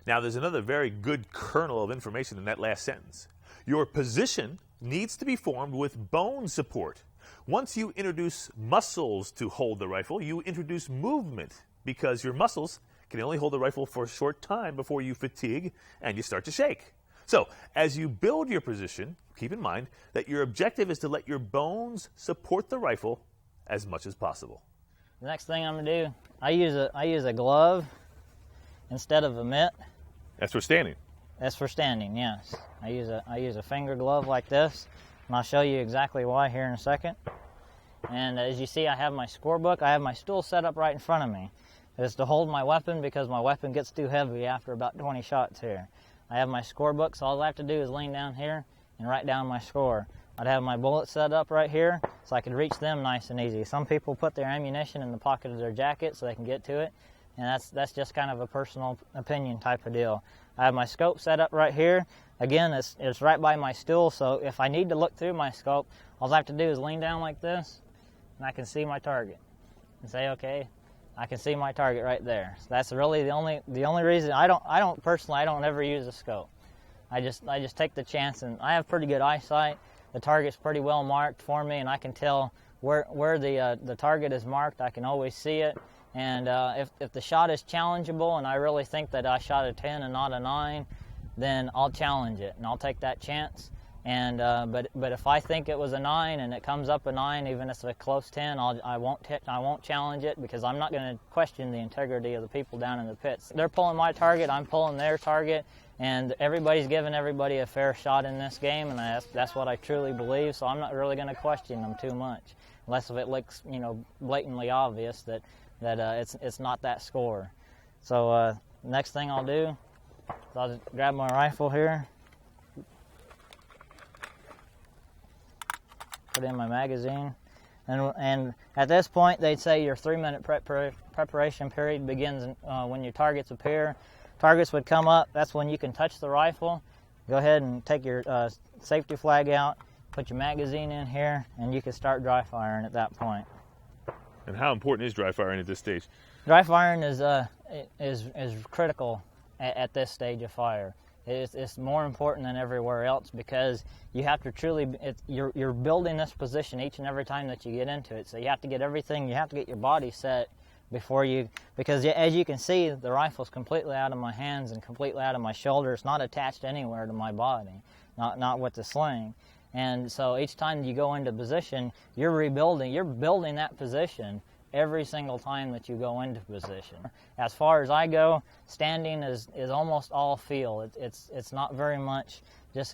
Now, there's another very good kernel of information in that last sentence. Your position needs to be formed with bone support. Once you introduce muscles to hold the rifle, you introduce movement, because your muscles can only hold the rifle for a short time before you fatigue and you start to shake. So, as you build your position, keep in mind that your objective is to let your bones support the rifle as much as possible. The next thing I'm going to do, I use a glove instead of a mitt. That's for standing. That's for standing, yes. I use a finger glove like this, and I'll show you exactly why here in a second. And as you see, I have my scorebook. I have my stool set up right in front of me. It's to hold my weapon, because my weapon gets too heavy after about 20 shots here. I have my scorebook, so all I have to do is lean down here and write down my score. I'd have my bullets set up right here so I could reach them nice and easy. Some people put their ammunition in the pocket of their jacket so they can get to it, and that's just kind of a personal opinion type of deal. I have my scope set up right here. Again, it's right by my stool, so if I need to look through my scope, all I have to do is lean down like this, and I can see my target and say, okay, I can see my target right there. So that's really the only reason I don't personally ever use a scope. I just take the chance, and I have pretty good eyesight. The target's pretty well marked for me, and I can tell where the target is marked. I can always see it. And if the shot is challengeable, and I really think that I shot a 10 and not a 9, then I'll challenge it, and I'll take that chance. And but if I think it was a 9 and it comes up a 9, even if it's a close 10, I won't challenge it, because I'm not going to question the integrity of the people down in the pits. They're pulling my target, I'm pulling their target, and everybody's giving everybody a fair shot in this game, and that's what I truly believe. So I'm not really going to question them too much, unless if it looks blatantly obvious that it's not that score. So next thing I'll do is I'll just grab my rifle here, put in my magazine, and at this point they'd say your 3-minute preparation period begins when your targets appear. Targets would come up, that's when you can touch the rifle. Go ahead and take your safety flag out, put your magazine in here, and you can start dry firing at that point. And how important is dry firing at this stage? Dry firing is critical at this stage of fire. It's more important than everywhere else, because you have to truly, you're building this position each and every time that you get into it. So you have to get everything, you have to get your body set before you, because as you can see, the rifle's completely out of my hands and completely out of my shoulder. It's not attached anywhere to my body, not with the sling. And so each time you go into position, you're building that position every single time that you go into position. As far as I go, standing is almost all feel. It's not very much. Just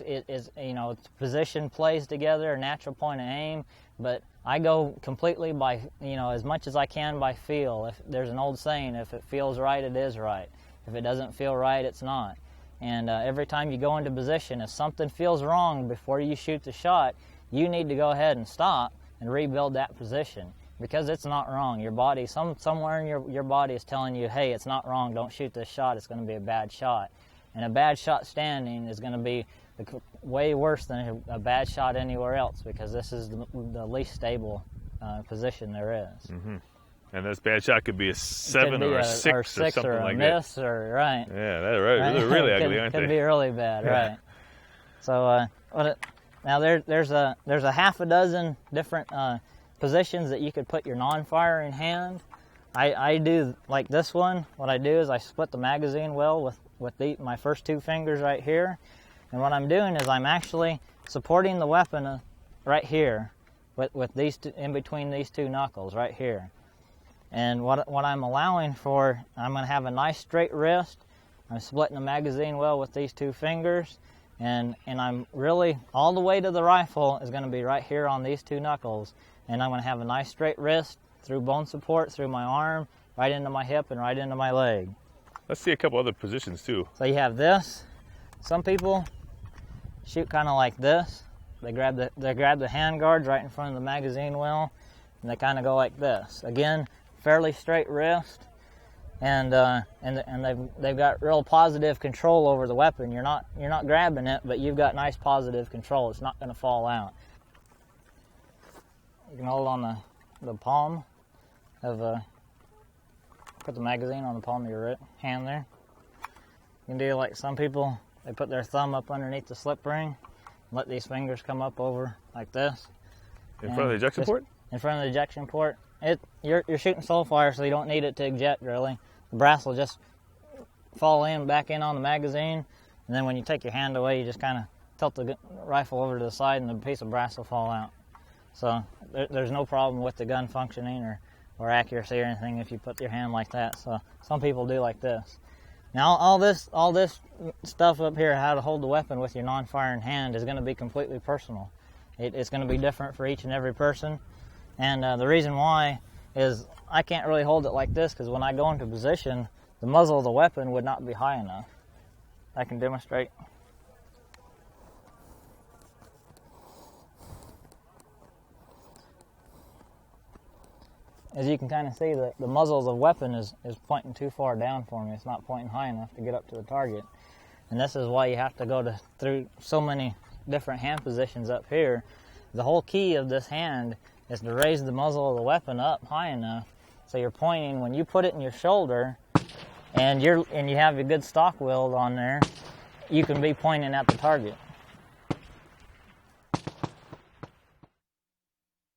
position plays together, a natural point of aim, but I go completely by as much as I can by feel. If there's an old saying, if it feels right, it is right. If it doesn't feel right, it's not. And every time you go into position, if something feels wrong before you shoot the shot, you need to go ahead and stop and rebuild that position, because it's not wrong. Your body, somewhere in your body is telling you, hey, it's not wrong, don't shoot this shot, it's going to be a bad shot. And a bad shot standing is going to be way worse than a bad shot anywhere else, because this is the least stable position there is. Mm-hmm. And this bad shot could be a 7 or a 6 or something or like a miss that. Or right. Yeah, that's right. They're really ugly, aren't they? Could be really bad, right? So now there's a half a dozen different positions that you could put your non-firing hand. I do like this one. What I do is I split the magazine well with my first 2 fingers right here, and what I'm doing is I'm actually supporting the weapon right here with these two, in between these 2 knuckles right here. And what I'm allowing for, I'm going to have a nice straight wrist. I'm splitting the magazine well with these 2 fingers, and I'm really, all the weight of the rifle is going to be right here on these 2 knuckles, and I'm going to have a nice straight wrist, through bone support, through my arm, right into my hip, and right into my leg. Let's see a couple other positions too. So you have this. Some people shoot kind of like this. They grab the hand guards right in front of the magazine well, and they kind of go like this. Again, fairly straight wrist, and they've got real positive control over the weapon. You're not grabbing it, but you've got nice positive control. It's not going to fall out. You can hold on the palm of put the magazine on the palm of your hand there. You can do like some people. They put their thumb up underneath the slip ring, let these fingers come up over like this. In front of the ejection port? In front of the ejection port. You're shooting soul fire, so you don't need it to eject really. The brass will just fall back in on the magazine, and then when you take your hand away, you just kind of tilt the rifle over to the side, and the piece of brass will fall out. So there's no problem with the gun functioning or accuracy or anything if you put your hand like that. So some people do like this. Now all this stuff up here, how to hold the weapon with your non-firing hand, is going to be completely personal. It's going to be different for each and every person, and the reason why is I can't really hold it like this because when I go into position, the muzzle of the weapon would not be high enough. I can demonstrate. As you can kind of see, the muzzle of the weapon is pointing too far down for me. It's not pointing high enough to get up to the target. And this is why you have to go through so many different hand positions up here. The whole key of this hand is to raise the muzzle of the weapon up high enough so you're pointing, when you put it in your shoulder and you have a good stock weld on there, you can be pointing at the target.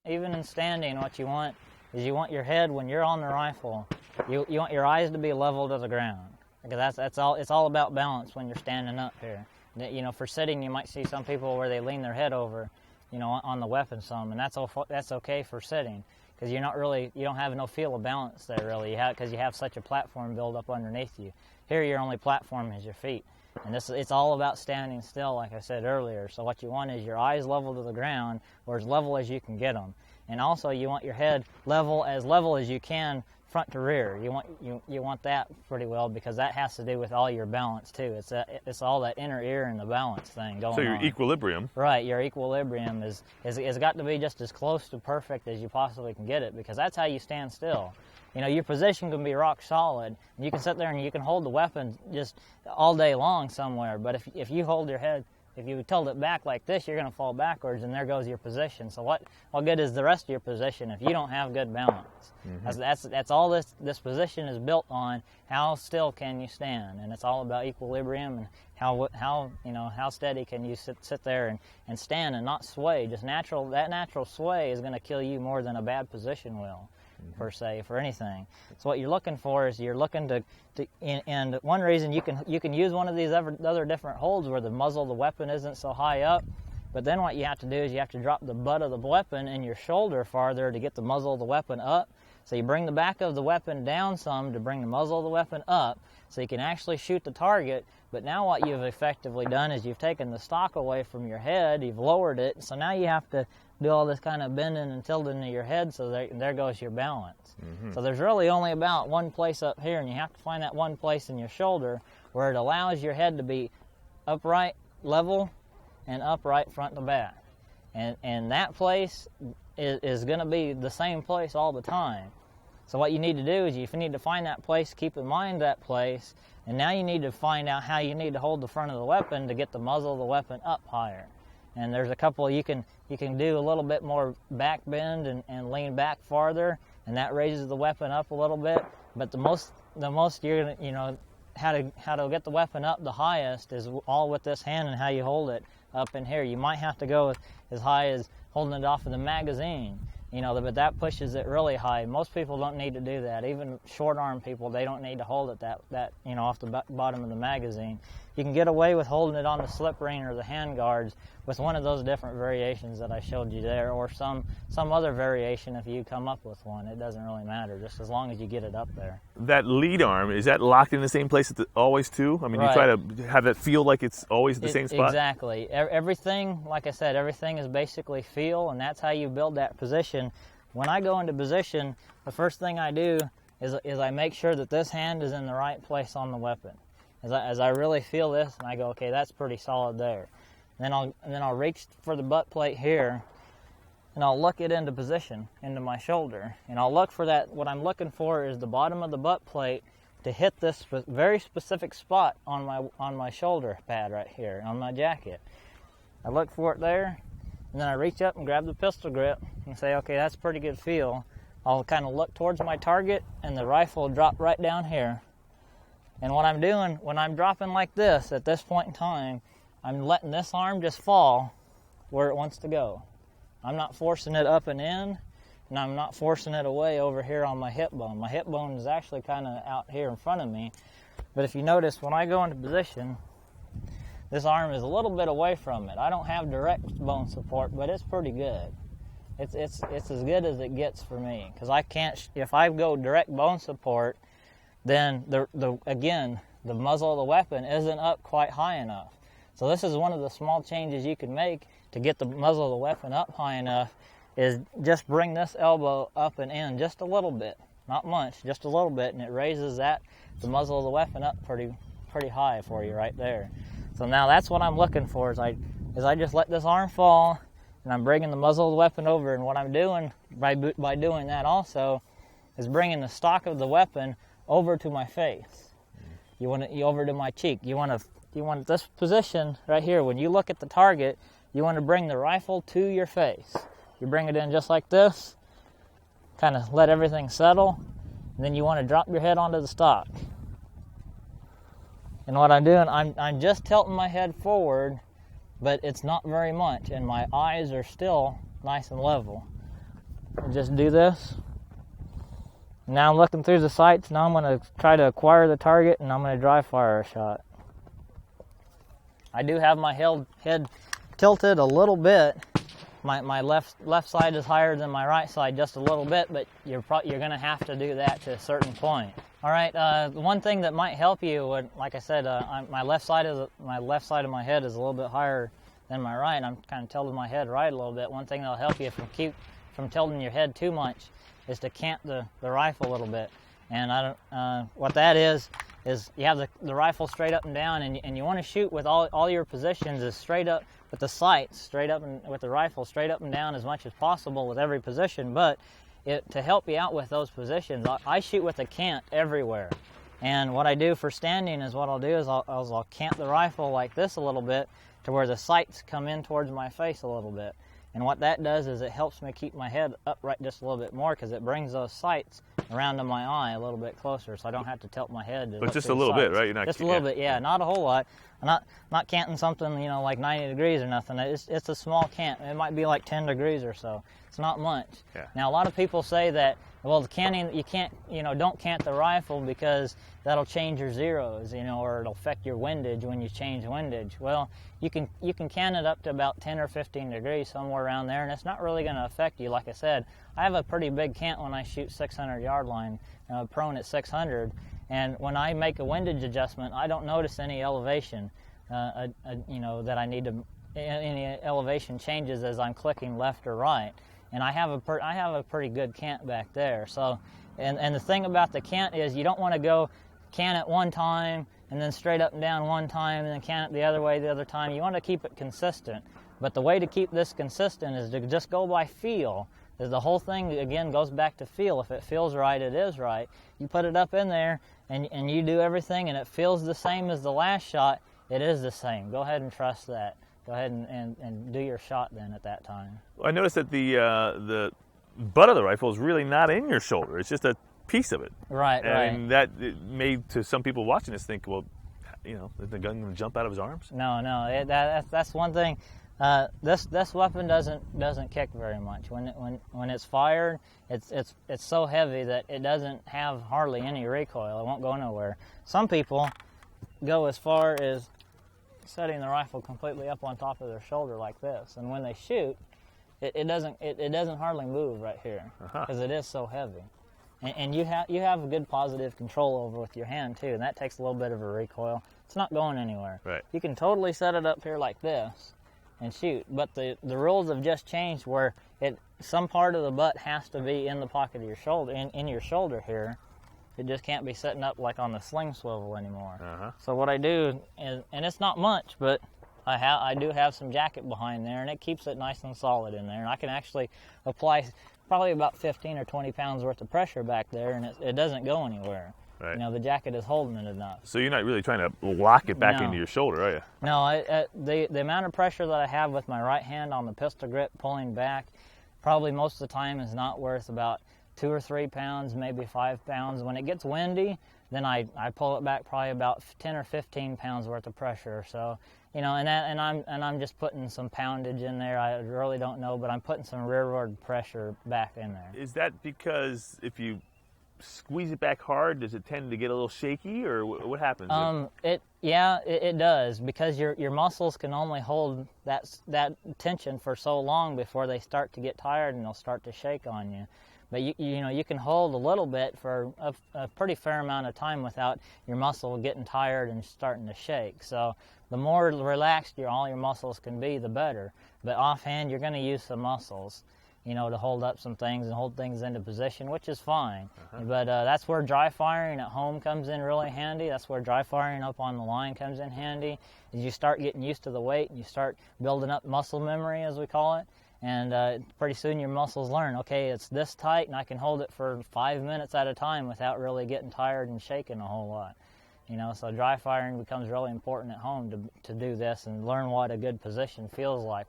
Even in standing, what you want is you want your head, when you're on the rifle, you want your eyes to be level to the ground. Because that's all. It's all about balance when you're standing up here. You know, for sitting, you might see some people where they lean their head over, you know, on the weapon some, and that's okay for sitting because you don't have no feel of balance there really, because you have such a platform built up underneath you. Here, your only platform is your feet, and it's all about standing still, like I said earlier. So what you want is your eyes level to the ground, or as level as you can get them. And also, you want your head level as you can, front to rear. You want that pretty well because that has to do with all your balance too. It's all that inner ear and the balance thing going on. So your equilibrium. Right, your equilibrium has got to be just as close to perfect as you possibly can get it, because that's how you stand still. You know, your position can be rock solid, and you can sit there and you can hold the weapon just all day long somewhere. But if you hold your head, if you tilt it back like this, you're going to fall backwards, and there goes your position. So what good is the rest of your position if you don't have good balance? Mm-hmm. That's all this position is built on. How still can you stand? And it's all about equilibrium and how steady can you sit there and stand and not sway. Just that natural sway is going to kill you more than a bad position will. Per se, for anything. So what you're looking for is you're looking to and one reason you can use one of these other different holds where the muzzle of the weapon isn't so high up, but then what you have to do is you have to drop the butt of the weapon in your shoulder farther to get the muzzle of the weapon up. So you bring the back of the weapon down some to bring the muzzle of the weapon up so you can actually shoot the target. But now what you've effectively done is you've taken the stock away from your head, you've lowered it, so now you have to do all this kind of bending and tilting of your head, so there goes your balance. Mm-hmm. So there's really only about one place up here, and you have to find that one place in your shoulder where it allows your head to be upright, level, and upright front to back. And that place is going to be the same place all the time. So what you need to do is you need to find that place, keep in mind that place, and now you need to find out how you need to hold the front of the weapon to get the muzzle of the weapon up higher. And there's a couple you can do a little bit more back bend and lean back farther, and that raises the weapon up a little bit. But the most you're gonna, how to get the weapon up the highest is all with this hand and how you hold it up in here. You might have to go as high as holding it off of the magazine, but that pushes it really high. Most people don't need to do that. Even short arm people, they don't need to hold it that off the bottom of the magazine. You can get away with holding it on the slip ring or the hand guards with one of those different variations that I showed you there, or some other variation if you come up with one. It doesn't really matter, just as long as you get it up there. That lead arm, is that locked in the same place always too? I mean, right. You try to have that feel like it's always the same spot? Exactly. Everything, like I said, everything is basically feel, and that's how you build that position. When I go into position, the first thing I do is I make sure that this hand is in the right place on the weapon. As I really feel this, and I go, okay, that's pretty solid there. And then I'll reach for the butt plate here, and I'll look it into position, into my shoulder. And I'll look for that. What I'm looking for is the bottom of the butt plate to hit this very specific spot on my shoulder pad right here, on my jacket. I look for it there, and then I reach up and grab the pistol grip and say, okay, that's a pretty good feel. I'll kind of look towards my target, and the rifle will drop right down here. And what I'm doing, when I'm dropping like this, at this point in time, I'm letting this arm just fall where it wants to go. I'm not forcing it up and in, and I'm not forcing it away over here on my hip bone. My hip bone is actually kind of out here in front of me. But if you notice, when I go into position, this arm is a little bit away from it. I don't have direct bone support, but it's pretty good. It's as good as it gets for me, because I can't. If I go direct bone support, then again the muzzle of the weapon isn't up quite high enough. So this is one of the small changes you can make to get the muzzle of the weapon up high enough, is just bring this elbow up and in just a little bit, not much, just a little bit, and it raises the muzzle of the weapon up pretty high for you right there. So now that's what I'm looking for, is I just let this arm fall, and I'm bringing the muzzle of the weapon over. And what I'm doing by doing that also is bringing the stock of the weapon over to my face. You want it over to my cheek. You want this position right here. When you look at the target, you want to bring the rifle to your face. You bring it in just like this, kind of let everything settle, and then you want to drop your head onto the stock. And what I'm doing, I'm just tilting my head forward, but it's not very much, and my eyes are still nice and level. I just do this. Now I'm looking through the sights. Now I'm going to try to acquire the target, and I'm going to dry fire a shot. I do have my head tilted a little bit. My left side is higher than my right side just a little bit, but you're going to have to do that to a certain point. All right. The one thing that might help you would, like I said, my left side of my head is a little bit higher than my right. I'm kind of tilting my head right a little bit. One thing that'll help you from tilting your head too much is to cant the rifle a little bit. And what that is you have the rifle straight up and down, and you want to shoot with all your positions is straight up with the sights, straight up, and with the rifle straight up and down as much as possible with every position. But to help you out with those positions, I shoot with a cant everywhere. And what I do for standing is what I'll do is I'll cant the rifle like this a little bit to where the sights come in towards my face a little bit. And what that does is it helps me keep my head upright just a little bit more, because it brings those sights around to my eye a little bit closer, so I don't have to tilt my head. But just a little bit, right? You're not, just a little bit, yeah, not a whole lot. I'm not canting something, like 90 degrees or nothing. It's a small cant. It might be like 10 degrees or so. It's not much. Yeah. Now, a lot of people say that, well, the canting, you can't, don't cant the rifle because that'll change your zeros, or it'll affect your windage when you change windage. Well, you can cant it up to about 10 or 15 degrees, somewhere around there, and it's not really going to affect you. Like I said, I have a pretty big cant when I shoot 600-yard line, prone at 600, and when I make a windage adjustment, I don't notice any elevation, that I need to, any elevation changes as I'm clicking left or right. And I have a pretty good cant back there. So, and the thing about the cant is you don't want to go cant it one time and then straight up and down one time and then cant it the other way the other time. You want to keep it consistent. But the way to keep this consistent is to just go by feel. The whole thing, again, goes back to feel. If it feels right, it is right. You put it up in there and you do everything and it feels the same as the last shot, it is the same. Go ahead and trust that. Go ahead and do your shot then at that time. I noticed that the butt of the rifle is really not in your shoulder. It's just a piece of it. Right, and that made, to some people watching this, think, well, is the gun going to jump out of his arms? No. That's one thing. This weapon doesn't kick very much. When it's fired, it's so heavy that it doesn't have hardly any recoil. It won't go nowhere. Some people go as far as setting the rifle completely up on top of their shoulder like this, and when they shoot, it doesn't hardly move right here because it is so heavy. And you have a good positive control over with your hand too, and that takes a little bit of a recoil. It's not going anywhere. Right. You can totally set it up here like this and shoot, but the rules have just changed where some part of the butt has to be in the pocket of your shoulder, in your shoulder here. It just can't be setting up like on the sling swivel anymore. So what I do is, and it's not much, but I do have some jacket behind there, and it keeps it nice and solid in there. And I can actually apply probably about 15 or 20 pounds worth of pressure back there, and it doesn't go anywhere. Right. You know, the jacket is holding it enough. So you're not really trying to lock it back No. into your shoulder, are you? No, the amount of pressure that I have with my right hand on the pistol grip pulling back, probably most of the time is not worth about 2 or 3 pounds, maybe 5 pounds. When it gets windy, then I pull it back probably about 10 or 15 pounds worth of pressure or so. You know, and I'm just putting some poundage in there. I really don't know, but I'm putting some rearward pressure back in there. Is that because if you squeeze it back hard, does it tend to get a little shaky, or what happens? It does, because your muscles can only hold that tension for so long before they start to get tired and they'll start to shake on you. But you can hold a little bit for a pretty fair amount of time without your muscle getting tired and starting to shake. So the more relaxed all your muscles can be, the better. But offhand, you're going to use some muscles, you know, to hold up some things and hold things into position, which is fine. But that's where dry firing at home comes in really handy. That's where dry firing up on the line comes in handy. As you start getting used to the weight and you start building up muscle memory, as we call it, and pretty soon your muscles learn, okay, it's this tight and I can hold it for 5 minutes at a time without really getting tired and shaking a whole lot. You know, so dry firing becomes really important at home to do this and learn what a good position feels like.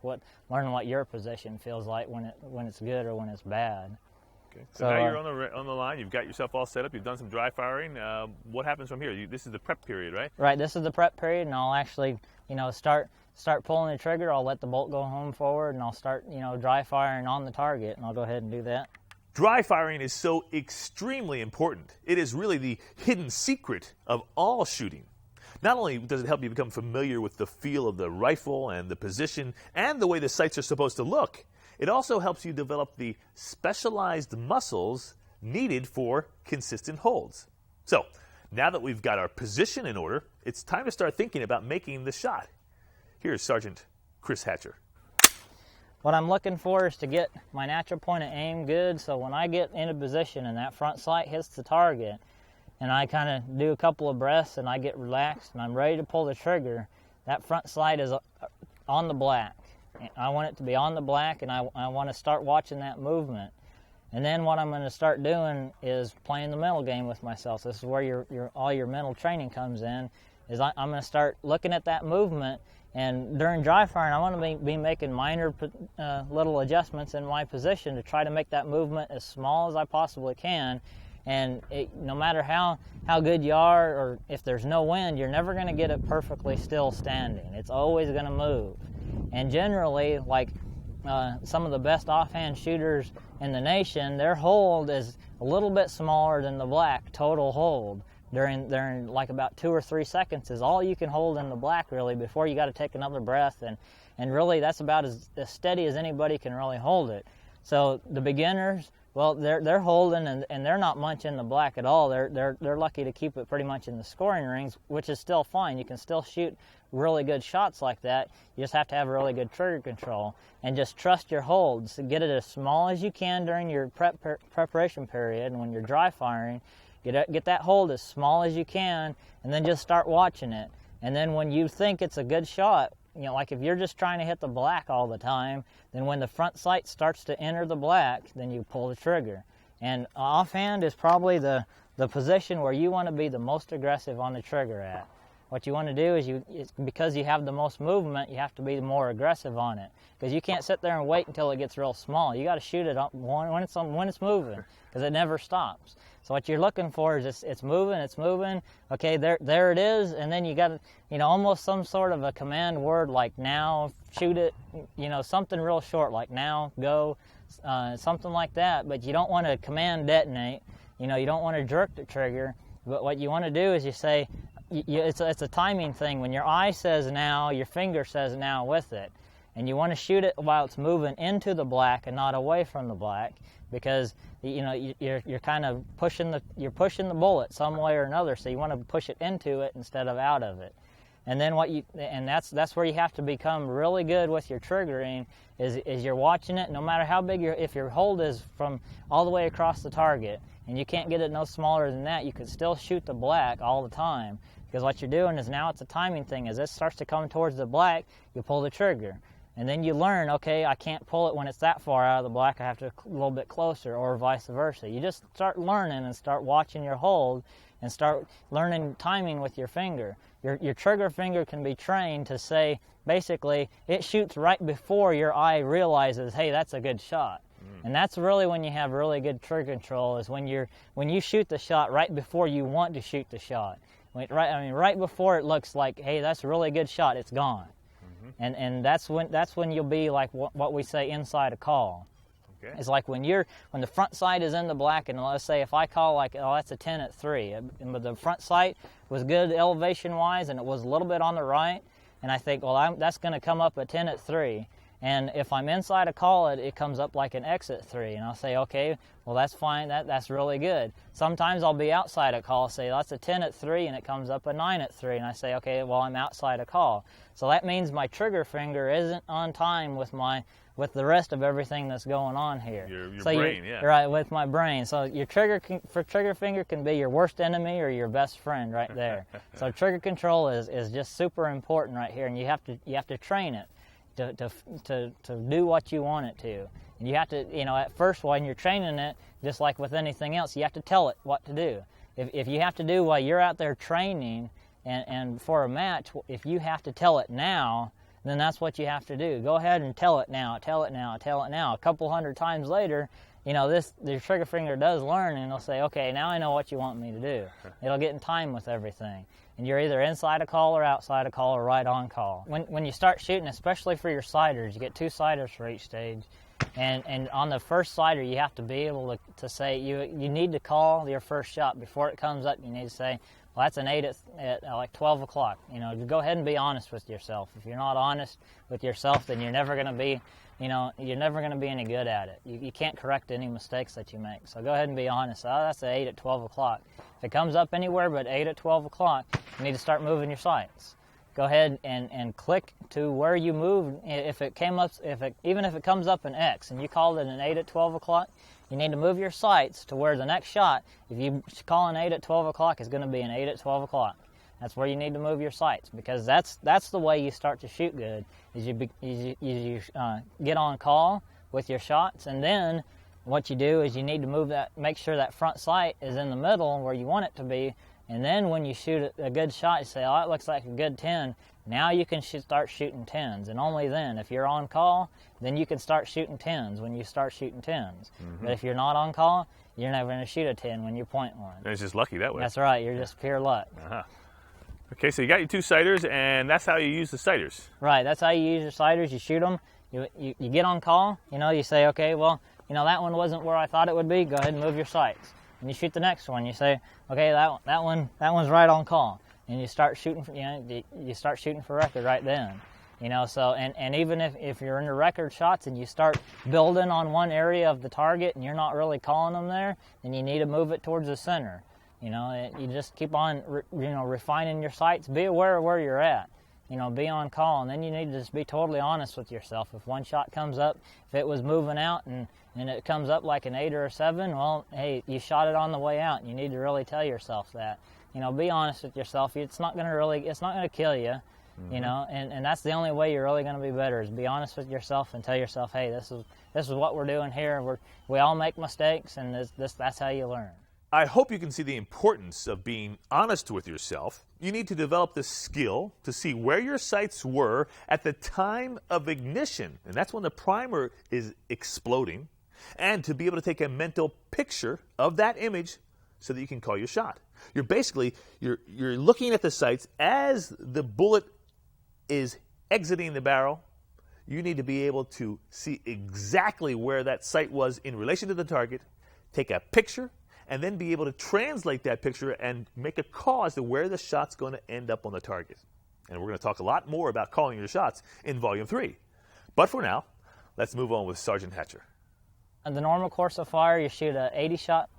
Learn what your position feels like when it's good or when it's bad. Okay. So now you're on the line. You've got yourself all set up. You've done some dry firing. What happens from here? This is the prep period, right? Right. This is the prep period, and I'll actually, you know, start pulling the trigger. I'll let the bolt go home forward, and I'll start, you know, dry firing on the target, and I'll go ahead and do that. Dry firing is so extremely important. It is really the hidden secret of all shooting. Not only does it help you become familiar with the feel of the rifle and the position and the way the sights are supposed to look, it also helps you develop the specialized muscles needed for consistent holds. So, now that we've got our position in order, it's time to start thinking about making the shot. Here's Sergeant Chris Hatcher. What I'm looking for is to get my natural point of aim good, so when I get into position and that front sight hits the target, and I kind of do a couple of breaths and I get relaxed and I'm ready to pull the trigger, that front sight is on the black. I want it to be on the black, and I want to start watching that movement. And then what I'm going to start doing is playing the mental game with myself. This is where all your mental training comes in. Is I'm going to start looking at that movement, and during dry firing, I want to be making minor little adjustments in my position to try to make that movement as small as I possibly can. And no matter how good you are, or if there's no wind, you're never going to get it perfectly still standing. It's always going to move. And generally, like some of the best offhand shooters in the nation, their hold is a little bit smaller than the black total hold. During like about 2 or 3 seconds is all you can hold in the black, really, before you got to take another breath, and really that's about as steady as anybody can really hold it. So the beginners, well, they're holding and they're not much in the black at all. They're lucky to keep it pretty much in the scoring rings, which is still fine. You can still shoot really good shots like that. You just have to have really good trigger control and just trust your holds. Get it as small as you can during your preparation period, and when you're dry firing, get that hold as small as you can, and then just start watching it. And then when you think it's a good shot, you know, like if you're just trying to hit the black all the time, then when the front sight starts to enter the black, then you pull the trigger. And offhand is probably the position where you want to be the most aggressive on the trigger at. What you want to do is because you have the most movement, you have to be more aggressive on it. Because you can't sit there and wait until it gets real small. You got to shoot it when it's moving, because it never stops. So what you're looking for is it's moving. Okay, there it is, and then you got to, you know, almost some sort of a command word like now, shoot it, you know, something real short like now, go, something like that. But you don't want to command detonate. You know, you don't want to jerk the trigger. But what you want to do is you say, it's a timing thing. When your eye says now, your finger says now with it. And you want to shoot it while it's moving into the black and not away from the black, because you know you're kind of pushing the bullet some way or another. So you want to push it into it instead of out of it. And then that's where you have to become really good with your triggering, is you're watching it, no matter how big if your hold is from all the way across the target, and you can't get it no smaller than that, you can still shoot the black all the time. Because what you're doing is now it's a timing thing. As this starts to come towards the black, you pull the trigger. And then you learn, okay, I can't pull it when it's that far out of the black, I have to a little bit closer, or vice versa. You just start learning and start watching your hold and start learning timing with your finger. Your trigger finger can be trained to say, basically, it shoots right before your eye realizes, hey, that's a good shot. And that's really when you have really good trigger control, is when you shoot the shot right before you want to shoot the shot. Right before it looks like, hey, that's a really good shot, it's gone. And that's when you'll be like what we say inside a call. Okay. It's like when the front sight is in the black, and let's say if I call like, oh, that's a 10 at 3, but the front sight was good elevation wise and it was a little bit on the right, and I think, well, that's going to come up a 10 at 3. And if I'm inside a call, it comes up like an X at 3, and I'll say, okay, well, that's fine, that's really good. Sometimes I'll be outside a call, say, that's a 10 at 3, and it comes up a 9 at 3, and I say, okay, well, I'm outside a call. So that means my trigger finger isn't on time with the rest of everything that's going on here. Your brain, yeah. Right, with my brain. So your trigger finger can be your worst enemy or your best friend right there. So trigger control is just super important right here, and you have to train it to do what you want it to. And you have to, at first when you're training it, just like with anything else, you have to tell it what to do. If you have to do while you're out there training and for a match, if you have to tell it now, then that's what you have to do. Go ahead and tell it now, tell it now, tell it now. A couple hundred times later, the trigger finger does learn, and it'll say, okay, now I know what you want me to do. It'll get in time with everything. And you're either inside a call or outside a call or right on call. When you start shooting, especially for your siders, you get 2 siders for each stage. And on the first sider, you have to be able to say, you need to call your first shot. Before it comes up, you need to say, well, that's an 8 at like 12 o'clock. Go ahead and be honest with yourself. If you're not honest with yourself, then you're never going to be, any good at it. You can't correct any mistakes that you make. So go ahead and be honest. Oh, that's an 8 at 12 o'clock. If it comes up anywhere but 8 at 12 o'clock, you need to start moving your sights. Go ahead and click to where you move. Even if it comes up an X and you called it an 8 at 12 o'clock, you need to move your sights to where the next shot, if you call an 8 at 12 o'clock, is going to be an 8 at 12 o'clock. That's where you need to move your sights, because that's the way you start to shoot good, is you get on call with your shots, and then what you do is you need to make sure that front sight is in the middle where you want it to be, and then when you shoot a good shot, you say, oh, that looks like a good 10. Now you can start shooting 10s, and only then, if you're on call, then you can start shooting 10s when you start shooting 10s. But if you're not on call, you're never going to shoot a 10 when you point one. And it's just lucky that way. That's right. You're just pure luck. Okay, so you got your 2 sighters, and that's how you use the sighters. Right, that's how you use your sighters. You shoot them. You get on call. You say, okay, well, that one wasn't where I thought it would be. Go ahead and move your sights. And you shoot the next one. You say, okay, that one's right on call. And you start shooting. You start shooting for record right then. So and even if you're into record shots and you start building on one area of the target and you're not really calling them there, then you need to move it towards the center. You just keep on, refining your sights. Be aware of where you're at. Be on call, and then you need to just be totally honest with yourself. If one shot comes up, if it was moving out and it comes up like an 8 or a 7, well, hey, you shot it on the way out, and you need to really tell yourself that. Be honest with yourself. It's not going to kill you. And that's the only way you're really going to be better, is be honest with yourself and tell yourself, hey, this is what we're doing here. We all make mistakes, and that's how you learn. I hope you can see the importance of being honest with yourself. You need to develop the skill to see where your sights were at the time of ignition, and that's when the primer is exploding, and to be able to take a mental picture of that image so that you can call your shot. You're looking at the sights as the bullet is exiting the barrel. You need to be able to see exactly where that sight was in relation to the target, take a picture, and then be able to translate that picture and make a call as to where the shot's going to end up on the target. And we're going to talk a lot more about calling your shots in Volume 3. But for now, let's move on with Sergeant Hatcher. In the normal course of fire, you shoot an 80-shot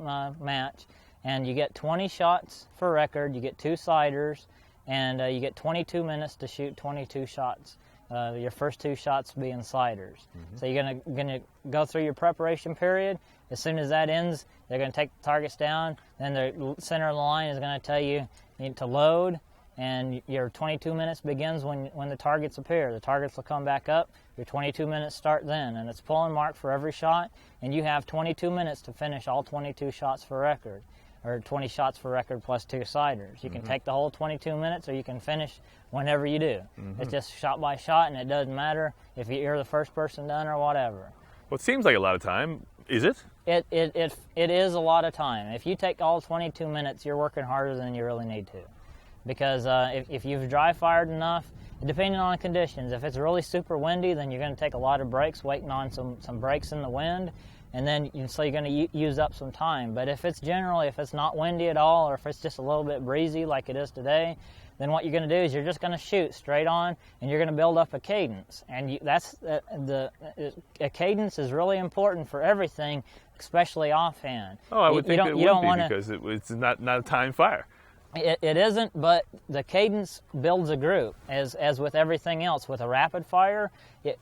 match, and you get 20 shots for record. You get 2 sighters, and you get 22 minutes to shoot 22 shots. Your first 2 shots being sliders. So you're gonna go through your preparation period. As soon as that ends, they're gonna take the targets down. Then the center of the line is gonna tell you need to load, and your 22 minutes begins when the targets appear. The targets will come back up. Your 22 minutes start then, and it's pull and mark for every shot, and you have 22 minutes to finish all 22 shots for record, or 20 shots for record plus 2 sliders. You can take the whole 22 minutes, or you can finish whenever you do. It's just shot by shot, and it doesn't matter if you're the first person done or whatever. Well, it seems like a lot of time. Is it? It is a lot of time. If you take all 22 minutes, you're working harder than you really need to. Because if you've dry fired enough, depending on conditions, if it's really super windy, then you're going to take a lot of breaks, waiting on some breaks in the wind, and then so you're going to use up some time. But if it's not windy at all, or if it's just a little bit breezy like it is today, then what you're going to do is you're just going to shoot straight on, and you're going to build up a cadence. And a cadence is really important for everything, especially offhand. Oh, I would think it would be, because it's not a timed fire. It isn't, but the cadence builds a group, as with everything else. With a rapid fire,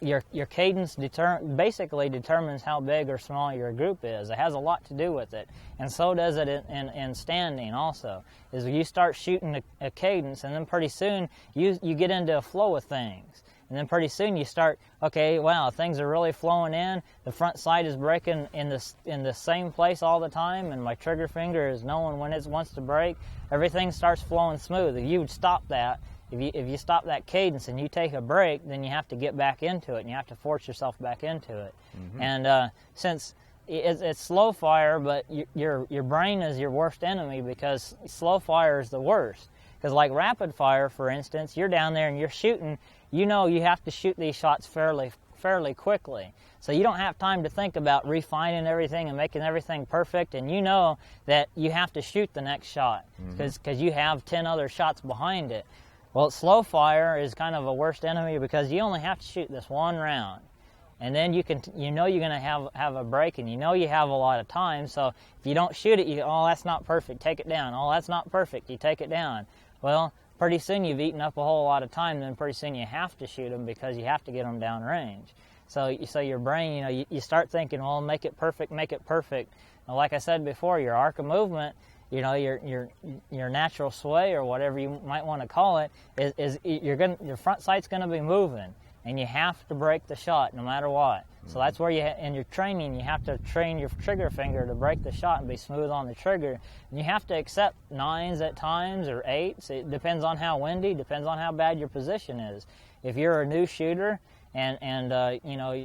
your cadence basically determines how big or small your group is. It has a lot to do with it, and so does it in standing also. Is you start shooting a cadence, and then pretty soon you get into a flow of things. And then pretty soon you start, okay, wow, things are really flowing in. The front sight is breaking in the same place all the time, and my trigger finger is knowing when it wants to break. Everything starts flowing smooth. If you would stop that, if you stop that cadence and you take a break, then you have to get back into it, and you have to force yourself back into it. And since it's slow fire, but your brain is your worst enemy, because slow fire is the worst. Because like rapid fire, for instance, you're down there and you're shooting. You know you have to shoot these shots fairly quickly. So you don't have time to think about refining everything and making everything perfect, and you know that you have to shoot the next shot because you have 10 other shots behind it. Well, slow fire is kind of a worst enemy, because you only have to shoot this one round. And then you're going to have a break, and you know you have a lot of time. So if you don't shoot it, you go, oh, that's not perfect, take it down. Oh, that's not perfect, you take it down. Well, pretty soon you've eaten up a whole lot of time, and then pretty soon you have to shoot them because you have to get them down range. So your brain, you start thinking, well, make it perfect. Now, like I said before, your arc of movement, your natural sway, or whatever you might want to call it, is your front sight's going to be moving, and you have to break the shot no matter what. So that's where in your training, you have to train your trigger finger to break the shot and be smooth on the trigger. And you have to accept 9s at times, or 8s. It depends on how windy, depends on how bad your position is. If you're a new shooter and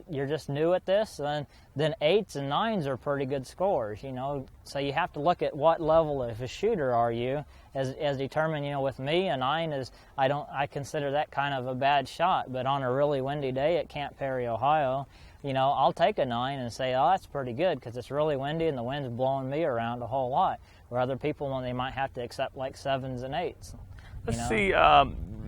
you're just new at this, then 8s and 9s are pretty good scores. So you have to look at what level of a shooter are you, as determined. With me, a 9 is I consider that kind of a bad shot. But on a really windy day at Camp Perry, Ohio, I'll take a 9 and say, oh, that's pretty good, because it's really windy and the wind's blowing me around a whole lot. Where other people, they might have to accept like 7s and 8s. Let's see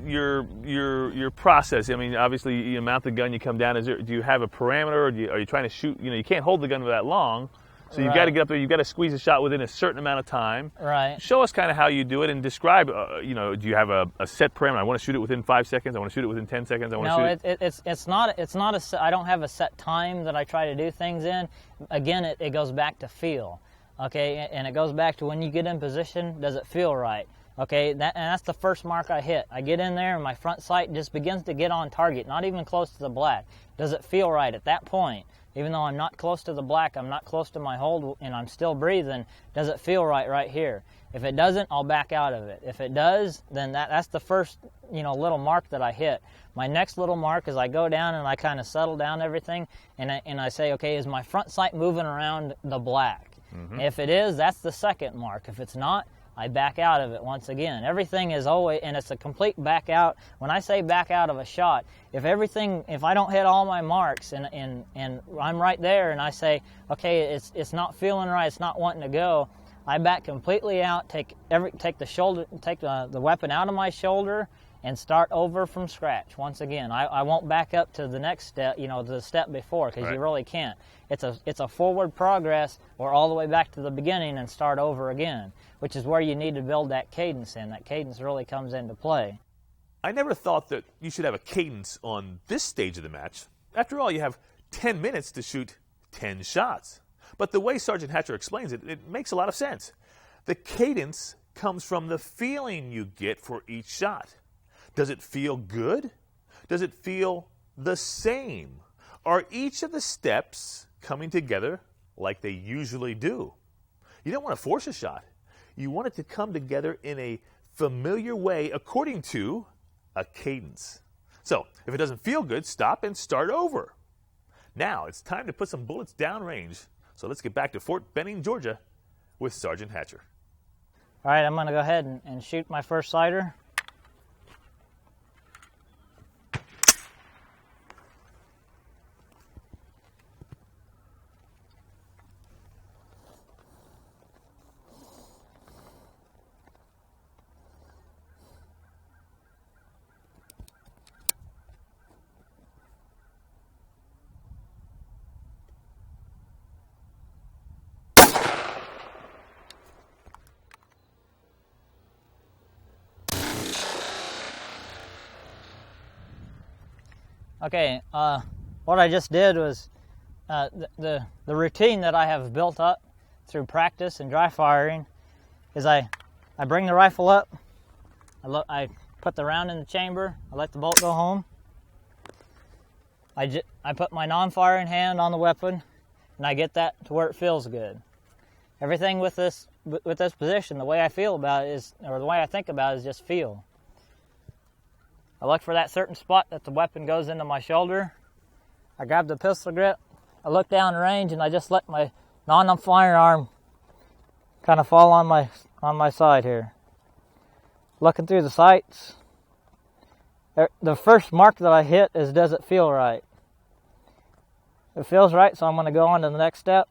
your process. I mean, obviously you mount the gun, you come down. Do you have a parameter, or are you trying to shoot? You can't hold the gun for that long. So you've got to get up there, you've got to squeeze a shot within a certain amount of time. Right. Show us kind of how you do it, and describe, do you have a set parameter? I want to shoot it within 5 seconds, I want to shoot it within 10 seconds, it's not I don't have a set time that I try to do things in. Again, it goes back to feel, okay? And it goes back to when you get in position, does it feel right? Okay, and that's the first mark I hit. I get in there and my front sight just begins to get on target, not even close to the black. Does it feel right at that point? Even though I'm not close to the black, I'm not close to my hold, and I'm still breathing, does it feel right here? If it doesn't, I'll back out of it. If it does, then that's the first little mark that I hit. My next little mark is I go down and I kind of settle down everything, and I say, okay, is my front sight moving around the black? If it is, that's the second mark. If it's not, I back out of it once again. Everything is always, and it's a complete back out. When I say back out of a shot, if I don't hit all my marks and I'm right there and I say, okay, it's not feeling right, it's not wanting to go, I back completely out, take the weapon out of my shoulder, and start over from scratch once again. I won't back up to the next step, the step before, because you really can't. It's a forward progress or all the way back to the beginning and start over again, which is where you need to build that cadence in. That cadence really comes into play. I never thought that you should have a cadence on this stage of the match. After all, you have 10 minutes to shoot 10 shots. But the way Sergeant Hatcher explains it, it makes a lot of sense. The cadence comes from the feeling you get for each shot. Does it feel good? Does it feel the same? Are each of the steps coming together like they usually do? You don't want to force a shot. You want it to come together in a familiar way according to a cadence. So, if it doesn't feel good, stop and start over. Now, it's time to put some bullets downrange. So let's get back to Fort Benning, Georgia with Sergeant Hatcher. All right, I'm going to go ahead and shoot my first sighter. Okay, what I just did was the routine that I have built up through practice and dry firing is I bring the rifle up, I put the round in the chamber, I let the bolt go home, I put my non-firing hand on the weapon, and I get that to where it feels good. Everything with this position, the way I feel about it is, or the way I think about it is just feel. I look for that certain spot that the weapon goes into my shoulder. I grab the pistol grip. I look down range and I just let my non-firearm kind of fall on my side here. Looking through the sights. The first mark that I hit is, does it feel right? It feels right, so I'm going to go on to the next step.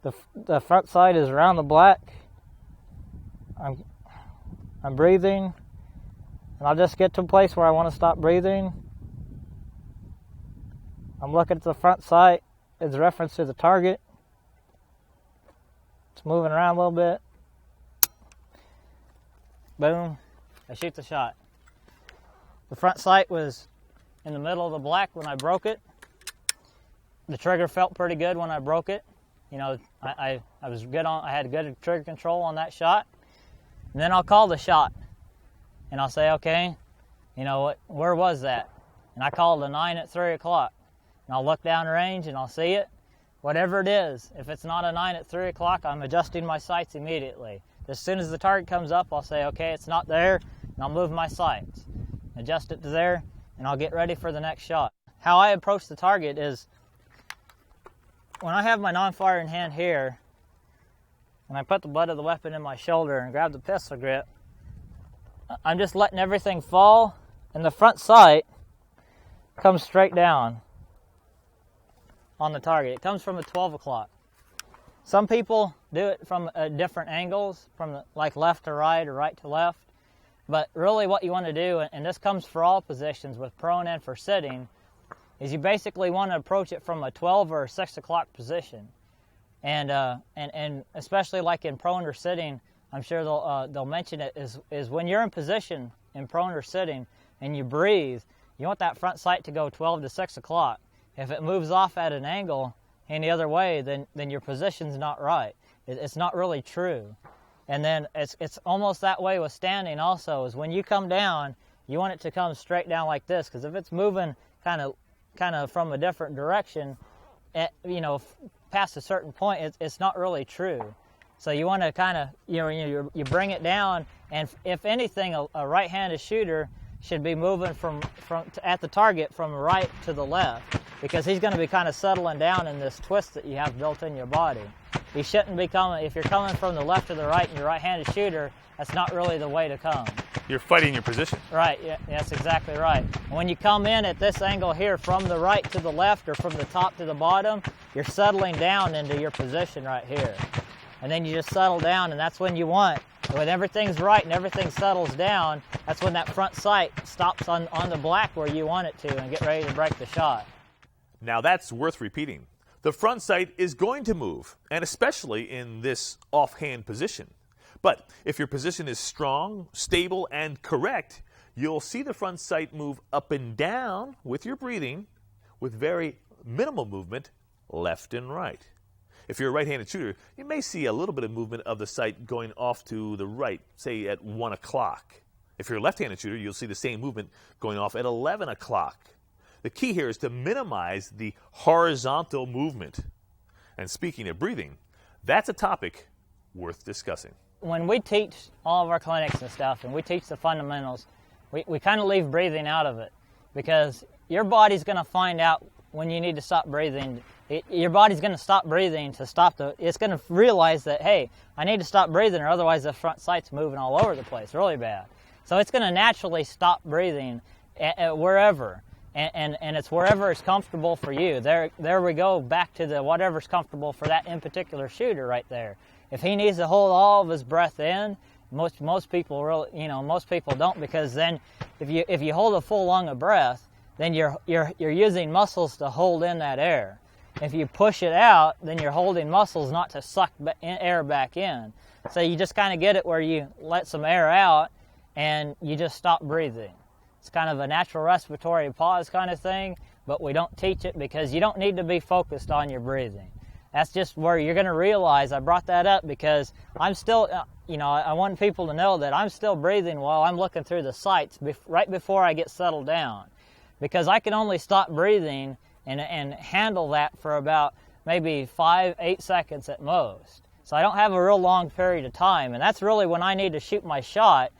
The front sight is around the black. I'm breathing. And I'll just get to a place where I want to stop breathing. I'm looking at the front sight. It's reference to the target. It's moving around a little bit. Boom. I shoot the shot. The front sight was in the middle of the black when I broke it. The trigger felt pretty good when I broke it. I was good on. I had good trigger control on that shot. And then I'll call the shot. And I'll say, okay, where was that? And I called a 9 at 3 o'clock. And I'll look down range and I'll see it. Whatever it is, if it's not a 9 at 3 o'clock, I'm adjusting my sights immediately. As soon as the target comes up, I'll say, okay, it's not there, and I'll move my sights. Adjust it to there, and I'll get ready for the next shot. How I approach the target is, when I have my non-firing hand here, and I put the butt of the weapon in my shoulder and grab the pistol grip, I'm just letting everything fall, and the front sight comes straight down on the target. It comes from a 12 o'clock. Some people do it from different angles, from like left to right or right to left. But really what you want to do, and this comes for all positions with prone and for sitting, is you basically want to approach it from a 12 or a 6 o'clock position. And especially like in prone or sitting, I'm sure they'll mention it, is when you're in position in prone or sitting and you breathe, you want that front sight to go 12 to 6 o'clock. If it moves off at an angle any other way, then your position's not right. It's not really true. And then it's almost that way with standing also, is when you come down, you want it to come straight down like this, because if it's moving kind of from a different direction, past a certain point, it's not really true. So you want to kind of, you bring it down, and if anything, a right-handed shooter should be moving at the target from right to the left, because he's going to be kind of settling down in this twist that you have built in your body. He shouldn't be coming, if you're coming from the left to the right and you're a right-handed shooter, that's not really the way to come. You're fighting your position. Right, yeah, that's exactly right. And when you come in at this angle here from the right to the left or from the top to the bottom, you're settling down into your position right here. And then you just settle down, and that's when you want When everything's right and everything settles down, that's when that front sight stops on the black where you want it to and get ready to break the shot. Now that's worth repeating. The front sight is going to move, and especially in this offhand position. But if your position is strong, stable, and correct, you'll see the front sight move up and down with your breathing, with very minimal movement left and right. If you're a right-handed shooter, you may see a little bit of movement of the sight going off to the right, say at 1 o'clock. If you're a left-handed shooter, you'll see the same movement going off at 11 o'clock. The key here is to minimize the horizontal movement. And speaking of breathing, that's a topic worth discussing. When we teach all of our clinics and stuff, and we teach the fundamentals, we kind of leave breathing out of it, because your body's going to find out when you need to stop breathing. Your body's going to stop breathing to stop it's going to realize that, hey, I need to stop breathing or otherwise the front sight's moving all over the place really bad. So it's going to naturally stop breathing wherever. And it's wherever is comfortable for you. There we go, back to the whatever's comfortable for that in particular shooter right there. If he needs to hold all of his breath in, most people really, most people don't, because then if you hold a full lung of breath, then you're using muscles to hold in that air. If you push it out, then you're holding muscles not to suck air back in. So you just kind of get it where you let some air out and you just stop breathing. It's kind of a natural respiratory pause kind of thing, but we don't teach it because you don't need to be focused on your breathing. That's just where you're going to realize. I brought that up because I'm still, I want people to know that I'm still breathing while I'm looking through the sights right before I get settled down, because I can only stop breathing and handle that for about maybe 5-8 seconds at most. So I don't have a real long period of time, and that's really when I need to shoot my shot.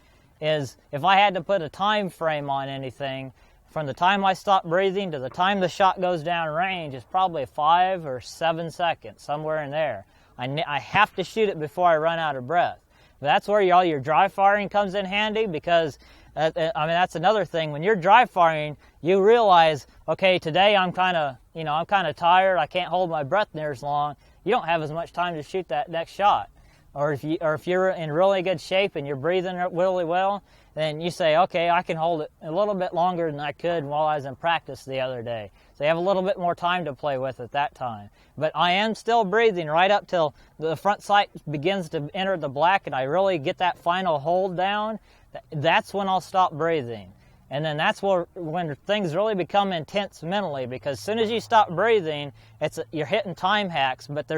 Is if I had to put a time frame on anything, from the time I stop breathing to the time the shot goes down range is probably 5 or 7 seconds, somewhere in there. I have to shoot it before I run out of breath. But that's where all your dry firing comes in handy, because that's another thing. When you're dry firing, you realize, okay, today I'm kind of tired. I can't hold my breath near as long. You don't have as much time to shoot that next shot. Or if you're in really good shape and you're breathing really well, then you say, okay, I can hold it a little bit longer than I could while I was in practice the other day. So you have a little bit more time to play with at that time. But I am still breathing right up till the front sight begins to enter the black and I really get that final hold down. That's when I'll stop breathing. And then that's when things really become intense mentally, because as soon as you stop breathing, you're hitting time hacks, but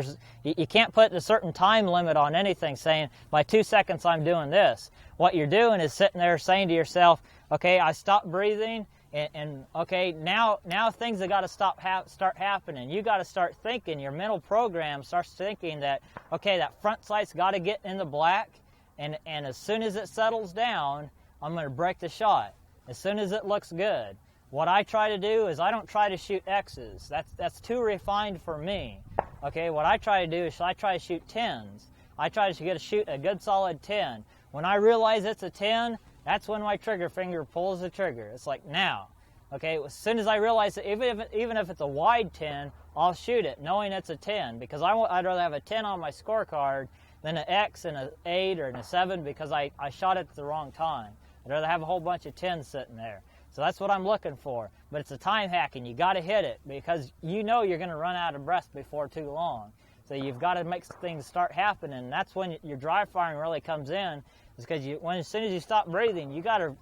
you can't put a certain time limit on anything, saying, by 2 seconds I'm doing this. What you're doing is sitting there saying to yourself, okay, I stopped breathing, and okay, now things have got to start happening. You got to start thinking, your mental program starts thinking that, okay, that front sight's got to get in the black, and as soon as it settles down, I'm going to break the shot. As soon as it looks good. What I try to do is I don't try to shoot X's. That's too refined for me. Okay, what I try to do is I try to shoot 10s. I try to shoot a good solid 10. When I realize it's a 10, that's when my trigger finger pulls the trigger. It's like now. Okay, as soon as I realize that even if it's a wide 10, I'll shoot it knowing it's a 10, because I'd rather have a 10 on my scorecard than an X and an 8 or a 7 because I shot it at the wrong time. I'd rather have a whole bunch of 10s sitting there. So that's what I'm looking for. But it's a time hack, and you got to hit it because you know you're going to run out of breath before too long. So you've got to make things start happening. And that's when your dry firing really comes in, is because as soon as you stop breathing, you got to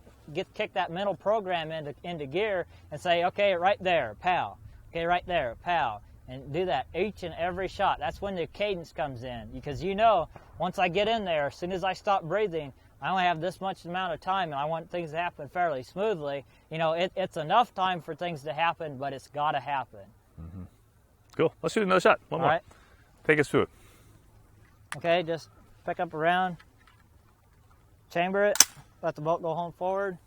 kick that mental program into gear and say, okay, right there, pow. Okay, right there, pow. And do that each and every shot. That's when the cadence comes in, because you know once I get in there, as soon as I stop breathing, I only have this much amount of time, and I want things to happen fairly smoothly. It's enough time for things to happen, but it's got to happen. Mm-hmm. Cool. Let's shoot another shot. One more. Right. Take us through it. Okay, just pick up a round, chamber it, let the bolt go home forward.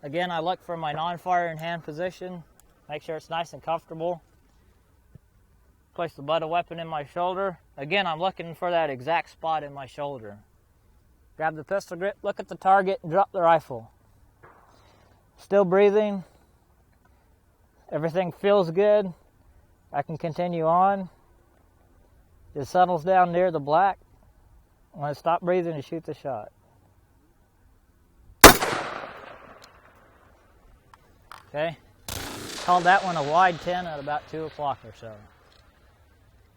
Again, I look for my non-firing hand position. Make sure it's nice and comfortable. Place the butt of weapon in my shoulder. Again, I'm looking for that exact spot in my shoulder. Grab the pistol grip, look at the target, and drop the rifle. Still breathing. Everything feels good. I can continue on. It settles down near the black. I'm going to stop breathing and shoot the shot. Okay. Called that one a wide 10 at about 2 o'clock or so.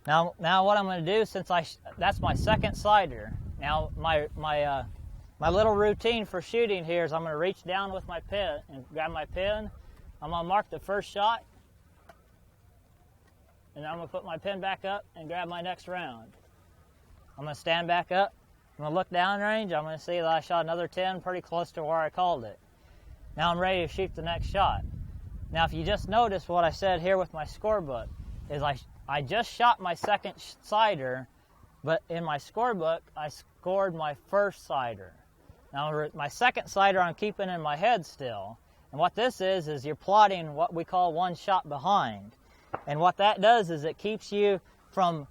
Now what I'm going to do, since that's my second sighter. Now my little routine for shooting here is I'm going to reach down with my pen and grab my pen. I'm going to mark the first shot, and then I'm going to put my pen back up and grab my next round. I'm going to stand back up. I'm going to look downrange. I'm going to see that I shot another 10 pretty close to where I called it. Now I'm ready to shoot the next shot. Now if you just notice what I said here with my scorebook, is I just shot my second sighter, but in my scorebook I scored my first sighter. Now my second sighter I'm keeping in my head still, and what this is you're plotting what we call one shot behind. And what that does is it keeps you from,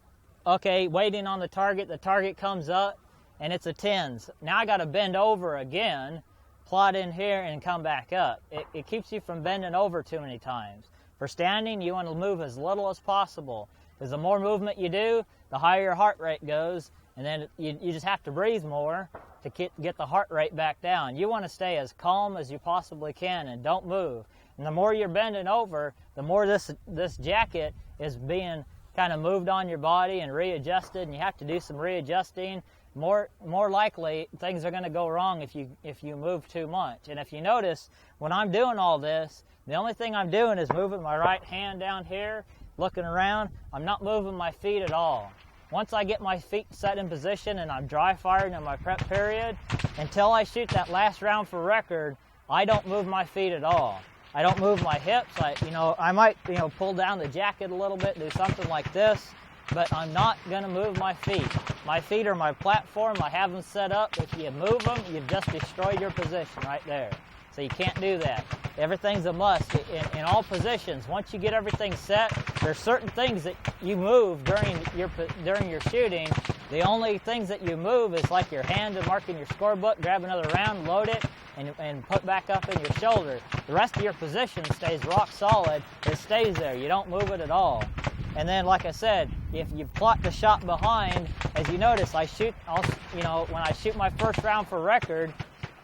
okay, waiting on the target comes up, and it's a 10s. Now I got to bend over again, plot in here, and come back up. It keeps you from bending over too many times. For standing, you want to move as little as possible, because the more movement you do, the higher your heart rate goes, and then you just have to breathe more to get the heart rate back down. You want to stay as calm as you possibly can and don't move. And the more you're bending over, the more this jacket is being kind of moved on your body and readjusted, and you have to do some readjusting. More likely things are going to go wrong if you move too much. And if you notice, when I'm doing all this, the only thing I'm doing is moving my right hand down here, looking around. I'm not moving my feet at all. Once I get my feet set in position and I'm dry firing in my prep period, until I shoot that last round for record, I don't move my feet at all. I don't move my hips. I might pull down the jacket a little bit, do something like this, but I'm not going to move my feet. My feet are my platform. I have them set up. If you move them, you've just destroyed your position right there. So you can't do that. Everything's a must in all positions. Once you get everything set, there's certain things that you move during your shooting. The only things that you move is like your hand and marking your scorebook, grab another round, load it, and put back up in your shoulder. The rest of your position stays rock solid. It stays there. You don't move it at all. And then, like I said, if you plot the shot behind, as you notice, when I shoot my first round for record,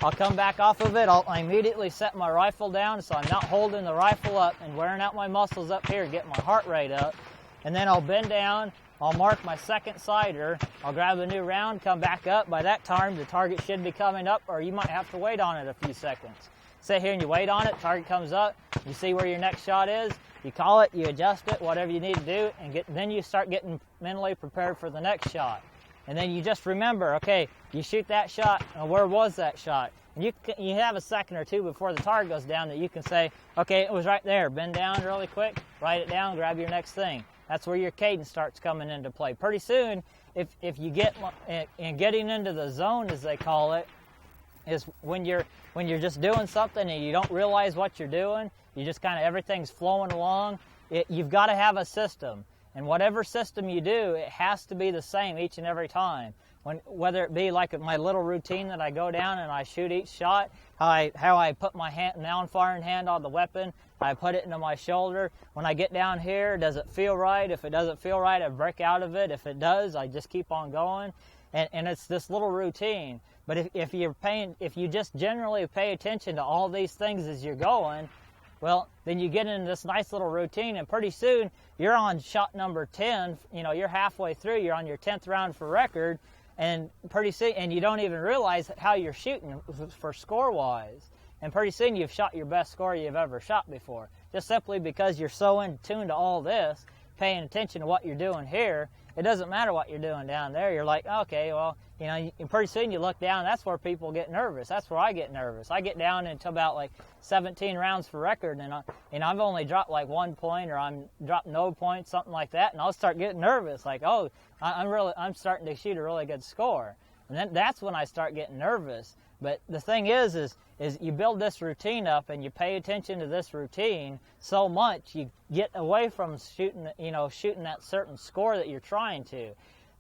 I'll come back off of it. I immediately set my rifle down so I'm not holding the rifle up and wearing out my muscles up here, getting my heart rate up. And then I'll bend down, I'll mark my second sighter, I'll grab a new round, come back up. By that time, the target should be coming up, or you might have to wait on it a few seconds. Sit here and you wait on it, target comes up, you see where your next shot is, you call it, you adjust it, whatever you need to do, and then you start getting mentally prepared for the next shot. And then you just remember, okay, you shoot that shot, and where was that shot? And you have a second or two before the target goes down that you can say, okay, it was right there. Bend down really quick, write it down, grab your next thing. That's where your cadence starts coming into play. Pretty soon, if you get in getting into the zone, as they call it, is when you're just doing something and you don't realize what you're doing. You just kind of everything's flowing along. You've got to have a system. And whatever system you do, it has to be the same each and every time. Whether it be like my little routine that I go down and I shoot each shot, how I put my down-firing hand on the weapon, I put it into my shoulder. When I get down here, does it feel right? If it doesn't feel right, I break out of it. If it does, I just keep on going. And it's this little routine. But if you just generally pay attention to all these things as you're going, well, then you get into this nice little routine, and pretty soon you're on shot number 10. You're halfway through. You're on your 10th round for record, and pretty soon, and you don't even realize how you're shooting for score-wise. And pretty soon you've shot your best score you've ever shot before, just simply because you're so in tune to all this, paying attention to what you're doing here. It doesn't matter what you're doing down there. You're like, okay, well, pretty soon you look down, that's where people get nervous. That's where I get nervous. I get down into about like 17 rounds for record, and I've only dropped like 1 point, or I'm dropped no points, something like that, and I'll start getting nervous, like, oh, I'm starting to shoot a really good score. And then that's when I start getting nervous. But the thing is you build this routine up and you pay attention to this routine so much, you get away from shooting that certain score that you're trying to,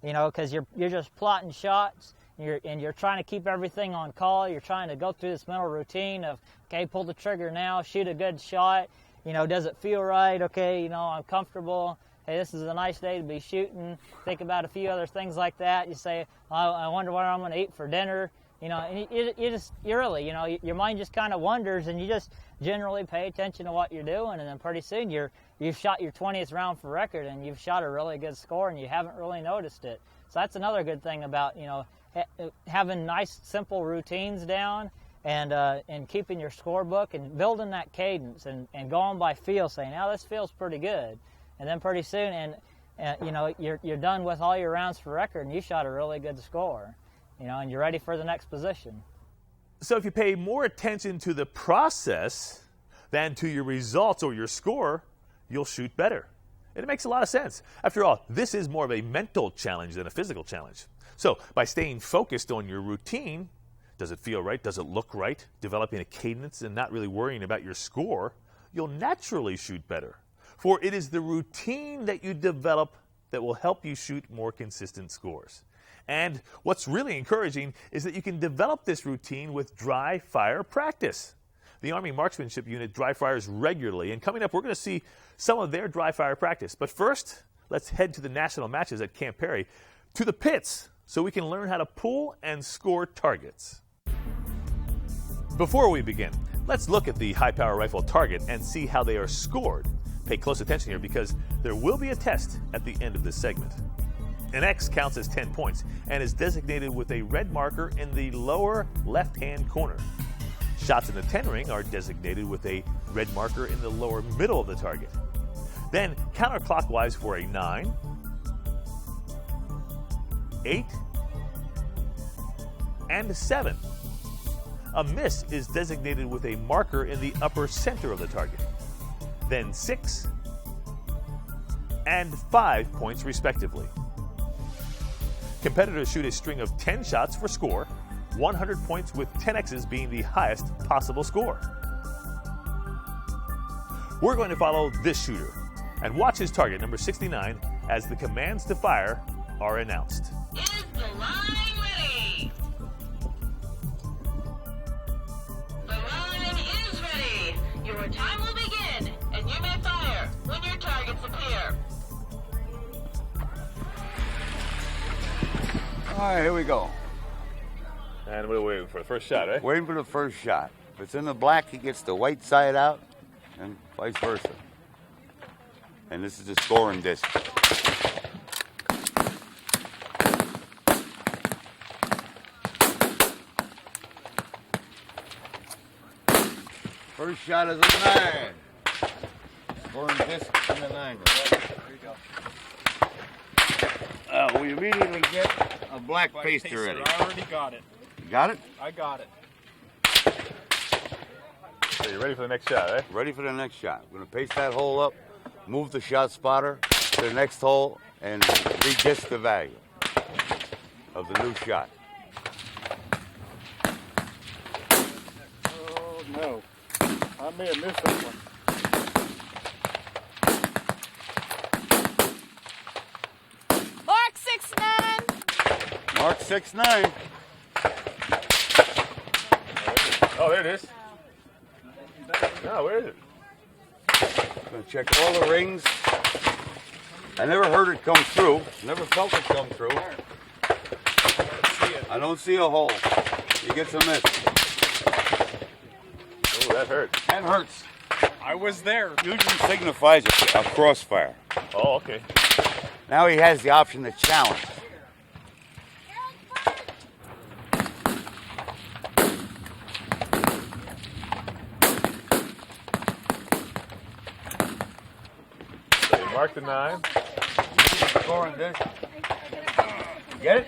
because you're just plotting shots and you're trying to keep everything on call. You're trying to go through this mental routine of, okay, pull the trigger now, shoot a good shot. Does it feel right? Okay, I'm comfortable. hey, this is a nice day to be shooting. Think about a few other things like that. You say, I wonder what I'm going to eat for dinner. You know, and you really, you know, your mind just kind of wanders, and you just generally pay attention to what you're doing, and then pretty soon you've shot your 20th round for record, and you've shot a really good score, and you haven't really noticed it. So that's another good thing about, you know, having nice, simple routines down, and keeping your scorebook and building that cadence, and going by feel, saying, now this feels pretty good, and then pretty soon, you know, you're done with all your rounds for record, and you shot a really good score. You know, and you're ready for the next position. So if you pay more attention to the process than to your results or your score, you'll shoot better. And it makes a lot of sense. After all, this is more of a mental challenge than a physical challenge. So by staying focused on your routine, does it feel right? Does it look right? Developing a cadence and not really worrying about your score, you'll naturally shoot better. For it is the routine that you develop that will help you shoot more consistent scores. And what's really encouraging is that you can develop this routine with dry fire practice. The Army Marksmanship Unit dry fires regularly, and coming up we're going to see some of their dry fire practice. But first, let's head to the national matches at Camp Perry, to the pits, so we can learn how to pull and score targets. Before we begin, let's look at the Highpower rifle target and see how they are scored. Pay close attention here because there will be a test at the end of this segment. An X counts as 10 points and is designated with a red marker in the lower left-hand corner. Shots in the 10 ring are designated with a red marker in the lower middle of the target. Then counterclockwise for a 9, 8, and 7. A miss is designated with a marker in the upper center of the target. Then 6 and 5 points respectively. Competitors shoot a string of 10 shots for score, 100 points with 10 X's being the highest possible score. We're going to follow this shooter and watch his target, number 69, as the commands to fire are announced. Is the line ready? The line is ready. Your time will begin, and you may fire when your targets appear. All right, here we go. And we're waiting for the first shot, right? Waiting for the first shot. If it's in the black, he gets the white side out, and vice versa. And this is the scoring disc. First shot is a 9. Scoring disc in the 9. There you go. We immediately get a black paster ready. I already got it. You got it? I got it. So you're ready for the next shot, right? Ready for the next shot. We're going to paste that hole up, move the shot spotter to the next hole, and re-disc the value of the new shot. Oh, no. I may have missed that one. Mark 6'9". Mark 6'9". Oh, there it is. No, where is it? Gonna check all the rings. I never heard it come through. Never felt it come through. I don't see a hole. He gets a miss. Oh, that hurt. That hurts. I was there. Usually signifies a crossfire. Oh, okay. Now he has the option to challenge. So you mark the 9. Scoring disc. Get it?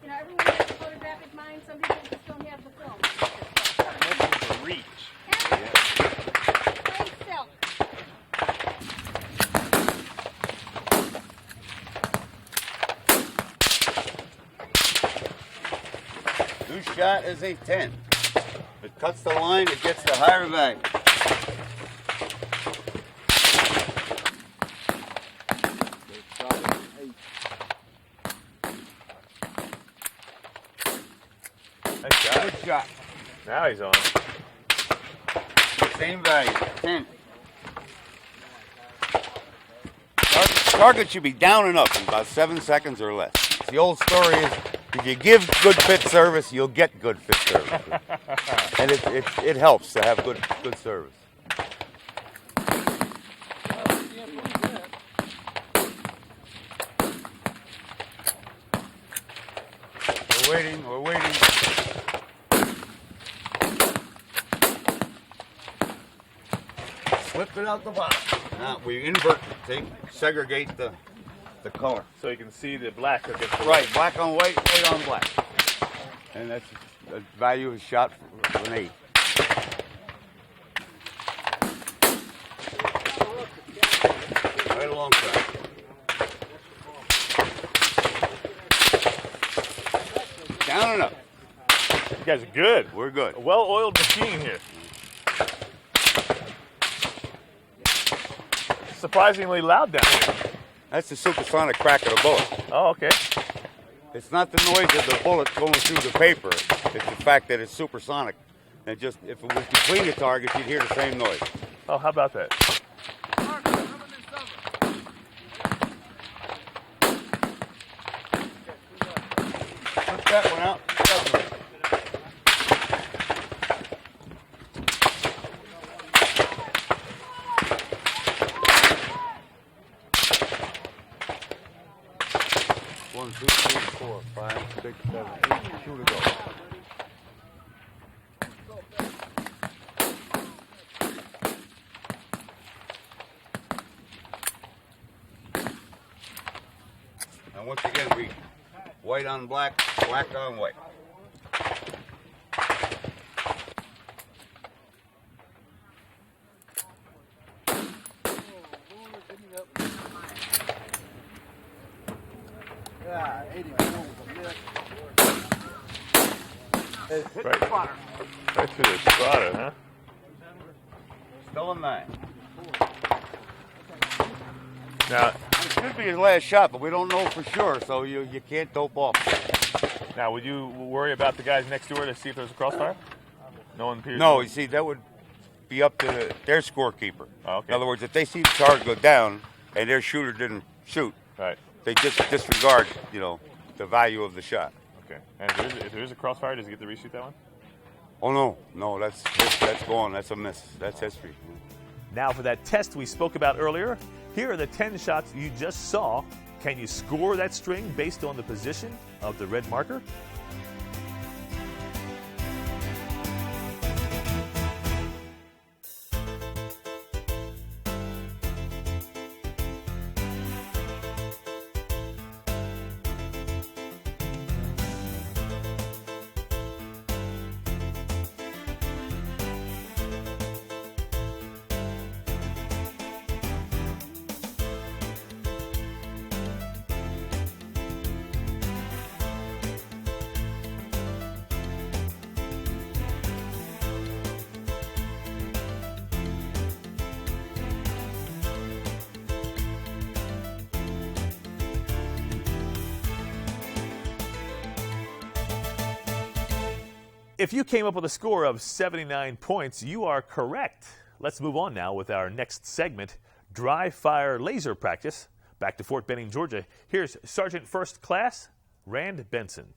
You know, everyone has a photographic mind. Some people just don't have the film. I'm looking for reach. Play silk. New shot is a 10. If it cuts the line, it gets the higher value. Nice shot. Good shot. Now he's on. Same value, 10. Target Target should be down and up in about 7 seconds or less. The old story is, if you give good fit service, you'll get good fit service. And it helps to have good service. We're waiting. Slip it out the bottom. Now we invert, segregate the color. So you can see the black against the Right, white. black on white, white on black. And that's the value of a shot for an 8. Right alongside. Down and up. You guys are good. We're good. A well-oiled machine here. Surprisingly loud down here. That's the supersonic crack of the bullet. Oh, okay. It's not the noise of the bullet going through the paper. It's the fact that it's supersonic. And just if it was between the targets, you'd hear the same noise. Oh, how about that? Put that one out. One, two, three, 4, 5, 6, 7, 8, 2 to go. And once again, we white on black, black on white. Right to the spotter, huh? Still a 9. Now, it should be his last shot, but we don't know for sure, so you can't dope off. Now, would you worry about the guys next door to see if there's a crossfire? No one appears. No, you see, that would be up to their scorekeeper. Oh, okay. In other words, if they see the target go down and their shooter didn't shoot, right, they just disregard, the value of the shot. Okay. And if there is a crossfire, does he get to reshoot that one? Oh no, that's gone. That's a miss. That's history. Now for that test we spoke about earlier, here are the 10 shots you just saw. Can you score that string based on the position of the red marker? If you came up with a score of 79 points, you are correct. Let's move on now with our next segment, dry fire laser practice. Back to Fort Benning, Georgia. Here's Sergeant First Class Rand Benson.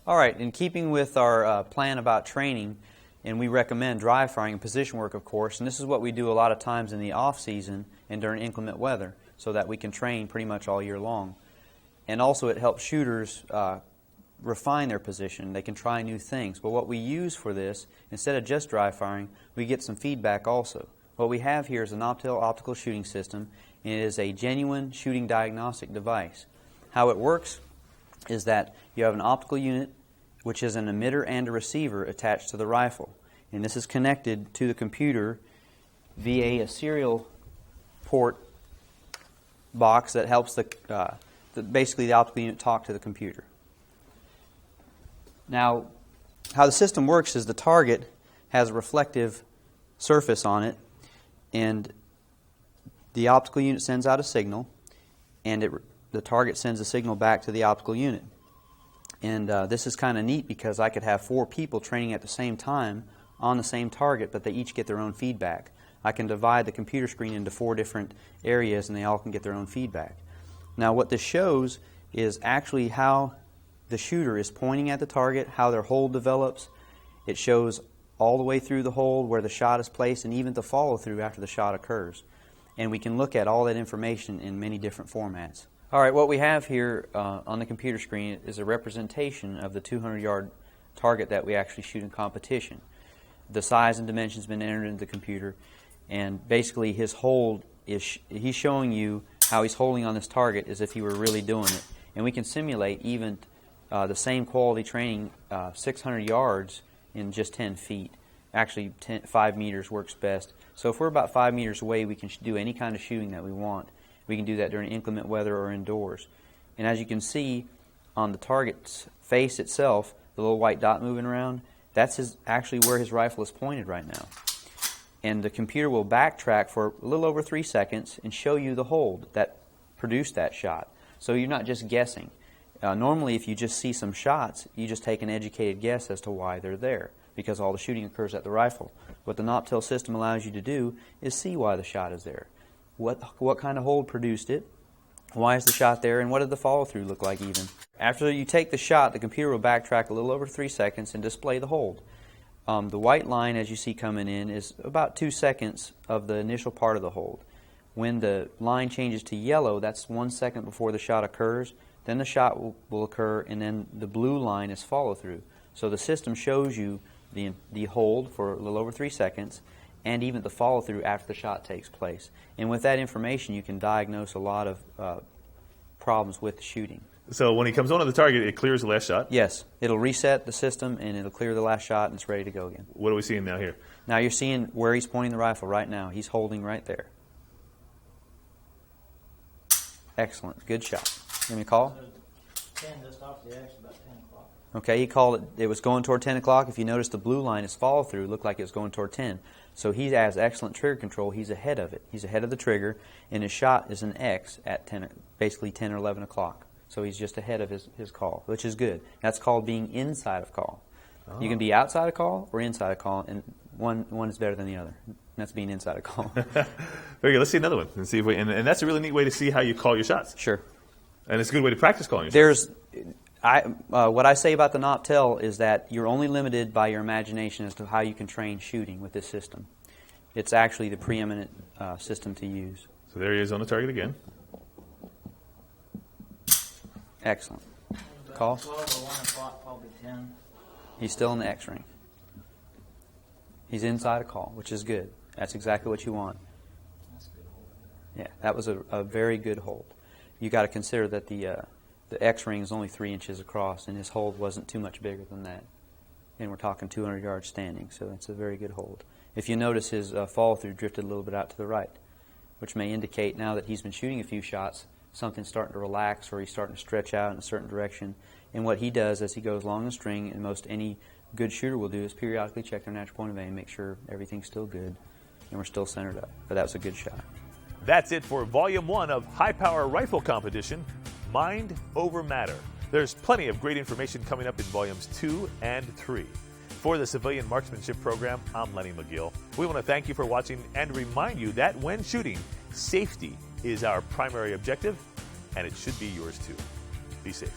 All right, in keeping with our plan about training, and we recommend dry firing and position work, of course, and this is what we do a lot of times in the off season and during inclement weather so that we can train pretty much all year long. And also it helps shooters refine their position. They can try new things. But what we use for this, instead of just dry firing, we get some feedback also. What we have here is an optical shooting system, and it is a genuine shooting diagnostic device. How it works is that you have an optical unit which is an emitter and a receiver attached to the rifle. And this is connected to the computer via a serial port box that helps basically the optical unit talk to the computer. Now, How the system works is the target has a reflective surface on it, and the optical unit sends out a signal, and the target sends a signal back to the optical unit. And this is kind of neat because I could have 4 people training at the same time on the same target, but they each get their own feedback. I can divide the computer screen into 4 different areas, and they all can get their own feedback. Now what this shows is actually how the shooter is pointing at the target, how their hold develops. It shows all the way through the hold where the shot is placed, and even the follow-through after the shot occurs. And we can look at all that information in many different formats. All right, what we have here on the computer screen is a representation of the 200-yard target that we actually shoot in competition. The size and dimensions have been entered into the computer, and basically his hold is he's showing you how he's holding on this target as if he were really doing it. And we can simulate even the same quality training 600 yards in just 10 feet. Actually, 5 meters works best. So if we're about 5 meters away, we can do any kind of shooting that we want. We can do that during inclement weather or indoors. And as you can see on the target's face itself, the little white dot moving around, that's actually where his rifle is pointed right now. And the computer will backtrack for a little over 3 seconds and show you the hold that produced that shot. So you're not just guessing. Normally, if you just see some shots, you just take an educated guess as to why they're there, because all the shooting occurs at the rifle. What the Noptel system allows you to do is see why the shot is there. What kind of hold produced it? Why is the shot there? And what did the follow-through look like even? After you take the shot, the computer will backtrack a little over 3 seconds and display the hold. The white line, as you see coming in, is about 2 seconds of the initial part of the hold. When the line changes to yellow, that's 1 second before the shot occurs. Then the shot will occur, and then the blue line is follow-through. So the system shows you the hold for a little over 3 seconds, and even the follow-through after the shot takes place. And with that information, you can diagnose a lot of problems with the shooting. So when he comes onto the target, it clears the last shot? Yes. It'll reset the system, and it'll clear the last shot, and it's ready to go again. What are we seeing now here? Now you're seeing where he's pointing the rifle right now. He's holding right there. Excellent. Good shot. Give me a call. 10 just off the X, about 10 o'clock. Okay, he called it. It was going toward 10 o'clock. If you notice, the blue line is follow through. It looked like it was going toward 10. So he has excellent trigger control. He's ahead of it. He's ahead of the trigger, and his shot is an X at 10, basically 10 or 11 o'clock. So he's just ahead of his call, which is good. That's called being inside of call. Oh. You can be outside of call or inside of call, and one is better than the other. And that's being inside of call. Very good. Let's see another one and see if and that's a really neat way to see how you call your shots. Sure. And it's a good way to practice calling your shots. What I say about the Noptel is that you're only limited by your imagination as to how you can train shooting with this system. It's actually the preeminent system to use. So there he is on the target again. Excellent. Call. 12 or 1 o'clock, probably 10. He's still in the X ring. He's inside a call, which is good. That's exactly what you want. That's a good hold. Yeah, that was a very good hold. You got to consider that the X ring is only 3 inches across, and his hold wasn't too much bigger than that. And we're talking 200 yards standing, so that's a very good hold. If you notice, his follow-through drifted a little bit out to the right, which may indicate now that he's been shooting a few shots, something's starting to relax or he's starting to stretch out in a certain direction. And what he does as he goes along the string, and most any good shooter will do, is periodically check their natural point of aim, make sure everything's still good, and we're still centered up. But that was a good shot. That's it for Volume 1 of Highpower Rifle Competition, Mind Over Matter. There's plenty of great information coming up in Volumes 2 and 3. For the Civilian Marksmanship Program, I'm Lenny McGill. We want to thank you for watching and remind you that when shooting, safety is our primary objective, and it should be yours too. Be safe.